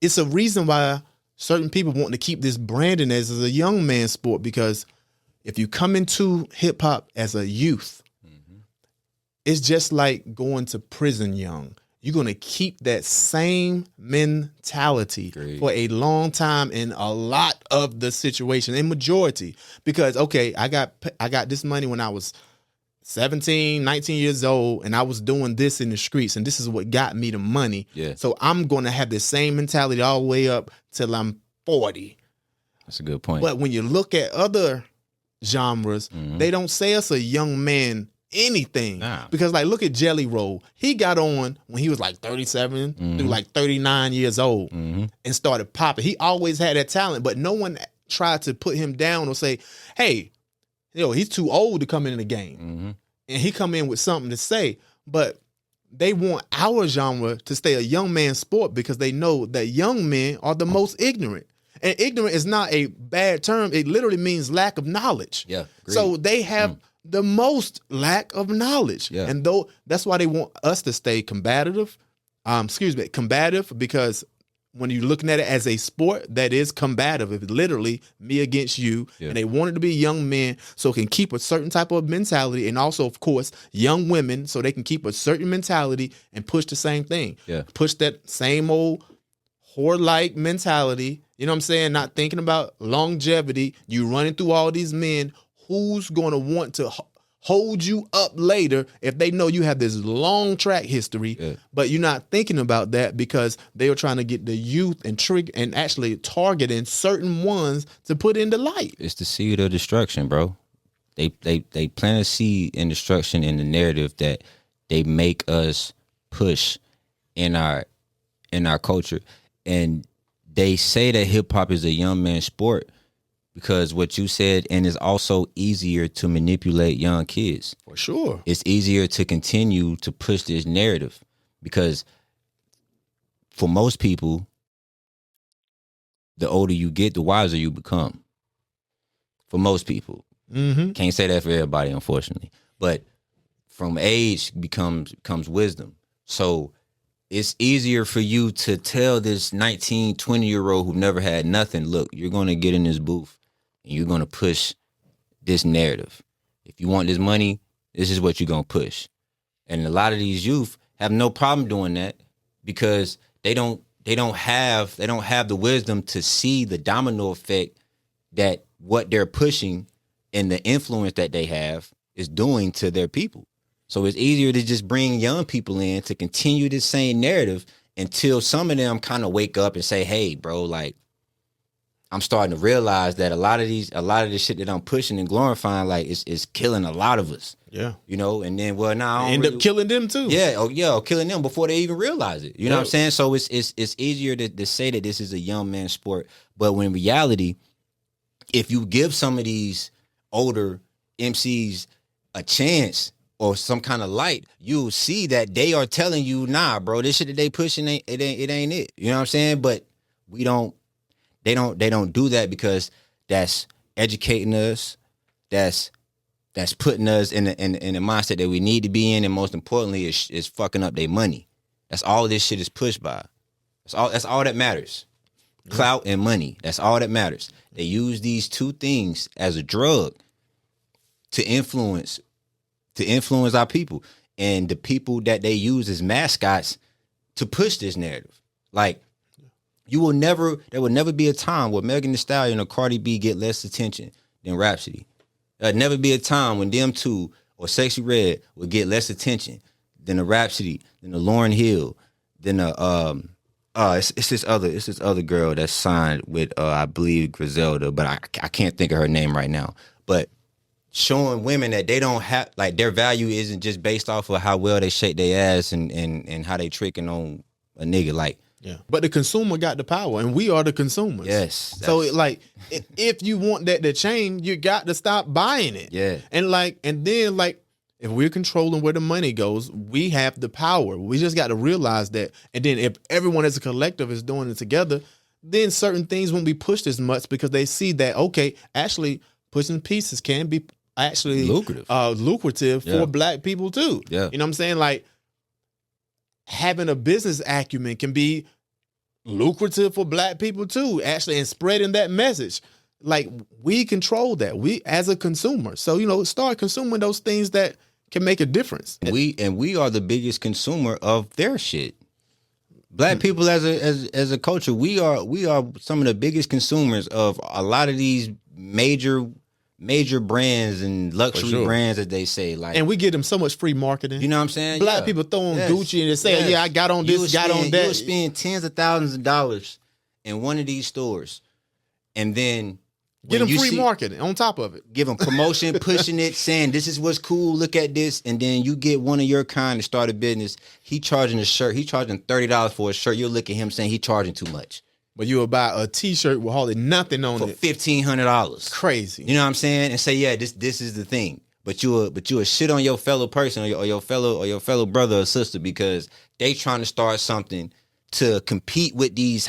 it's a reason why certain people want to keep this branding as a young man's sport, because if you come into hip hop as a youth, it's just like going to prison young. You're going to keep that same mentality for a long time in a lot of the situation, in majority. Because, okay, I got this money when I was 17, 19 years old, and I was doing this in the streets, and this is what got me the money. So I'm going to have the same mentality all the way up till I'm 40. That's a good point. But when you look at other genres, they don't say us a young man anything. Because like, look at Jelly Roll. He got on when he was like 37 through like 39 years old and started popping. He always had that talent, but no one tried to put him down or say, hey, he's too old to come in the game. And he come in with something to say. But they want our genre to stay a young man's sport because they know that young men are the most ignorant. And ignorant is not a bad term. It literally means lack of knowledge. So they have the most lack of knowledge. And though that's why they want us to stay combative, because when you're looking at it as a sport that is combative, it's literally me against you. And they want it to be young men so it can keep a certain type of mentality, and also, of course, young women so they can keep a certain mentality and push the same thing. Push that same old whore-like mentality, you know what I'm saying? Not thinking about longevity. You running through all these men. Who's going to want to hold you up later if they know you have this long track history, but you're not thinking about that because they are trying to get the youth and trick and actually targeting certain ones to put into light. It's the seed of destruction, bro. They plant a seed in destruction in the narrative that they make us push in our in our culture, and they say that hip hop is a young man's sport because what you said, and it's also easier to manipulate young kids. For sure. It's easier to continue to push this narrative because for most people, the older you get, the wiser you become. For most people. Mm-hmm. Can't say that for everybody, unfortunately. But from age comes wisdom. So it's easier for you to tell this 19, 20-year-old who never had nothing, look, you're going to get in this booth and you're going to push this narrative. If you want this money, this is what you're going to push. And a lot of these youth have no problem doing that because they don't have the wisdom to see the domino effect that what they're pushing and the influence that they have is doing to their people. So it's easier to just bring young people in to continue this same narrative until some of them kind of wake up and say, hey, bro, like, I'm starting to realize that a lot of this shit that I'm pushing and glorifying, like, is killing a lot of us. Yeah. You know, and then, well, now I end up killing them too. Yeah, or killing them before they even realize it. You know what I'm saying? So it's easier to say that this is a young man's sport. But when in reality, if you give some of these older MCs a chance or some kind of light, you'll see that they are telling you, nah, bro, this shit that they pushing ain't it. You know what I'm saying? But they don't do that because that's educating us, that's putting us in the mindset that we need to be in, and most importantly is fucking up their money. That's all this shit is pushed by. That's all that matters. Clout and money. That's all that matters. They use these two things as a drug to influence our people, and the people that they use as mascots to push this narrative. Like, there will never be a time where Megan Thee Stallion or Cardi B get less attention than Rhapsody. There'll never be a time when them two or Sexy Red will get less attention than a Rhapsody, than a Lauryn Hill, than a it's this other girl that's signed with I believe Griselda, but I can't think of her name right now. But showing women that they don't have, like, their value isn't just based off of how well they shake their ass and how they tricking on a nigga. Like, yeah. But the consumer got the power, and we are the consumers. yes. So, like, if you want that to change, you got to stop buying it. Yeah. And then if we're controlling where the money goes, we have the power. We just got to realize that. And then if everyone as a collective is doing it together, then certain things won't be pushed as much because they see that, okay, actually pushing pieces can be actually lucrative for black people too. Yeah. You know what I'm saying? Like, having a business acumen can be lucrative for black people too, actually, and spreading that message. Like, we control that, we as a consumer. So, you know, start consuming those things that can make a difference. We are the biggest consumer of their shit. Black people as a culture, we are some of the biggest consumers of a lot of these major brands and luxury brands that they say, like, and we give them so much free marketing. You know what I'm saying? Black people throwing Gucci and they say, yeah, I got on this, got on that. You'll spend tens of thousands of dollars in one of these stores, and then get them free marketing on top of it. Give them promotion, pushing it, saying this is what's cool. Look at this, and then you get one of your kind to start a business. He charging a shirt. He charging $30 for a shirt. You'll look at him saying he charging too much. But you will buy a T-shirt with hardly nothing on for it $1,500. Crazy. You know what I'm saying? And say, yeah, this is the thing. But you will shit on your fellow person or your fellow brother or sister because they trying to start something to compete with these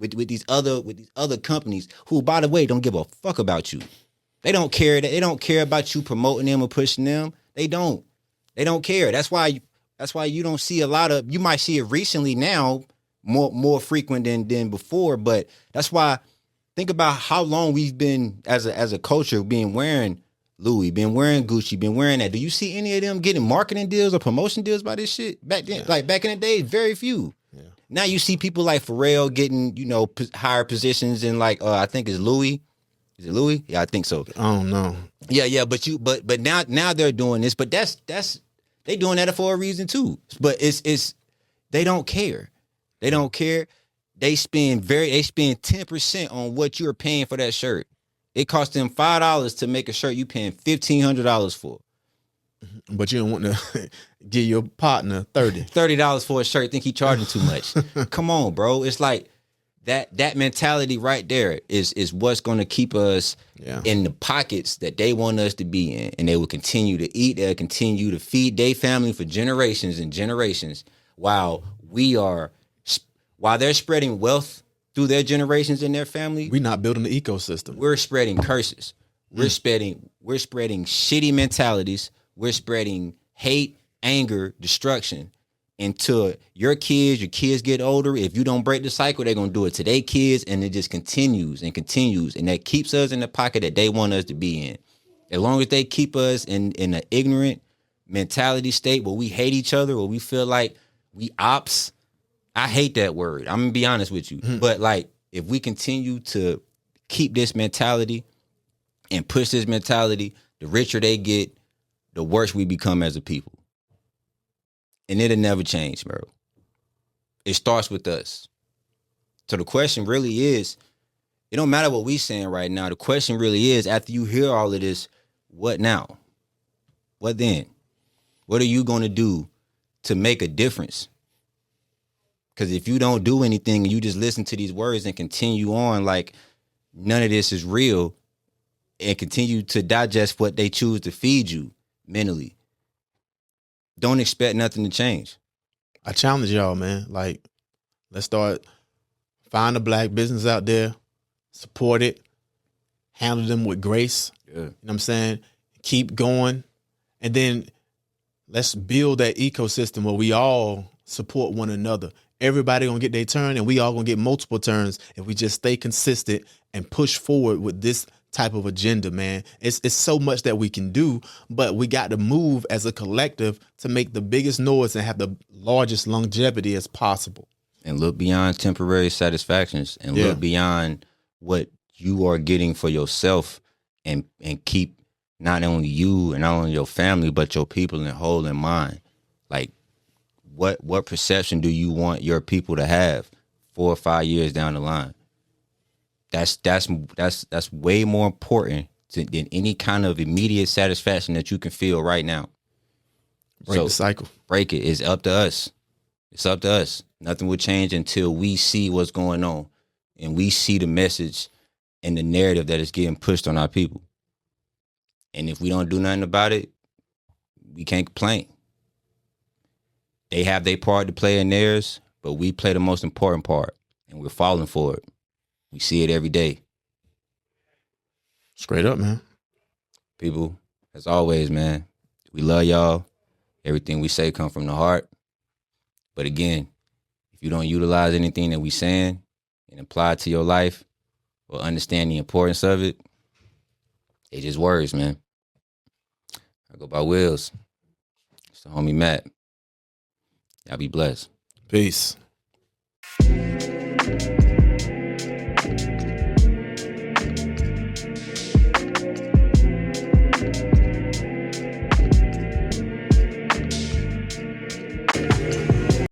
with these other companies who, by the way, don't give a fuck about you. They don't care about you promoting them or pushing them. They don't care. That's why you don't see a lot of. You might see it recently now. More frequent than before, but that's why think about how long we've been as a culture been wearing Louis, been wearing Gucci, been wearing that. Do you see any of them getting marketing deals or promotion deals by this shit back then? Like back in the day, very few. Yeah. Now you see people like Pharrell getting, you know, higher positions in like I think it's Louis. Is it Louis? Yeah, I think so. I don't know. Yeah, but now they're doing this, but that's they doing that for a reason too. But it's they don't care. They don't care. They spend 10% on what you're paying for that shirt. It costs them $5 to make a shirt you paying $1,500 for. But you don't want to give your partner 30. $30 for a shirt, think he charging too much. Come on, bro. It's like that mentality right there is what's going to keep us in the pockets that they want us to be in. And they will continue to eat. They'll continue to feed their family for generations and generations while they're spreading wealth through their generations and their family. We're not building the ecosystem. We're spreading curses. We're spreading shitty mentalities. We're spreading hate, anger, destruction into your kids get older. If you don't break the cycle, they're going to do it to their kids, and it just continues and continues. And that keeps us in the pocket that they want us to be in. As long as they keep us in an ignorant mentality state where we hate each other, or we feel like we ops. I hate that word. I'm going to be honest with you. But like, if we continue to keep this mentality and push this mentality, the richer they get, the worse we become as a people. And it'll never change, bro. It starts with us. So the question really is, it don't matter what we saying right now. The question really is, after you hear all of this, what now? What then? What are you going to do to make a difference? Because if you don't do anything and you just listen to these words and continue on like none of this is real and continue to digest what they choose to feed you mentally, don't expect nothing to change. I challenge y'all, man. Like, let's start, find a black business out there, support it, handle them with grace. Yeah. You know what I'm saying? Keep going. And then let's build that ecosystem where we all support one another. Everybody gonna get their turn, and we all gonna get multiple turns if we just stay consistent and push forward with this type of agenda, man. It's so much that we can do, but we got to move as a collective to make the biggest noise and have the largest longevity as possible. And look beyond temporary satisfactions and look beyond what you are getting for yourself, and keep not only you and not only your family, but your people in whole in mind. Like, what perception do you want your people to have 4 or 5 years down the line? That's way more important than any kind of immediate satisfaction that you can feel right now. Break the cycle. Break it. It's up to us. It's up to us. Nothing will change until we see what's going on and we see the message and the narrative that is getting pushed on our people. And if we don't do nothing about it, we can't complain. They have their part to play in theirs, but we play the most important part, and we're falling for it. We see it every day. Straight up, man. People, as always, man, we love y'all. Everything we say come from the heart. But again, if you don't utilize anything that we saying and apply it to your life or understand the importance of it, it's just words, man. I go by Wills. It's the homie Matt. Y'all be blessed. Peace.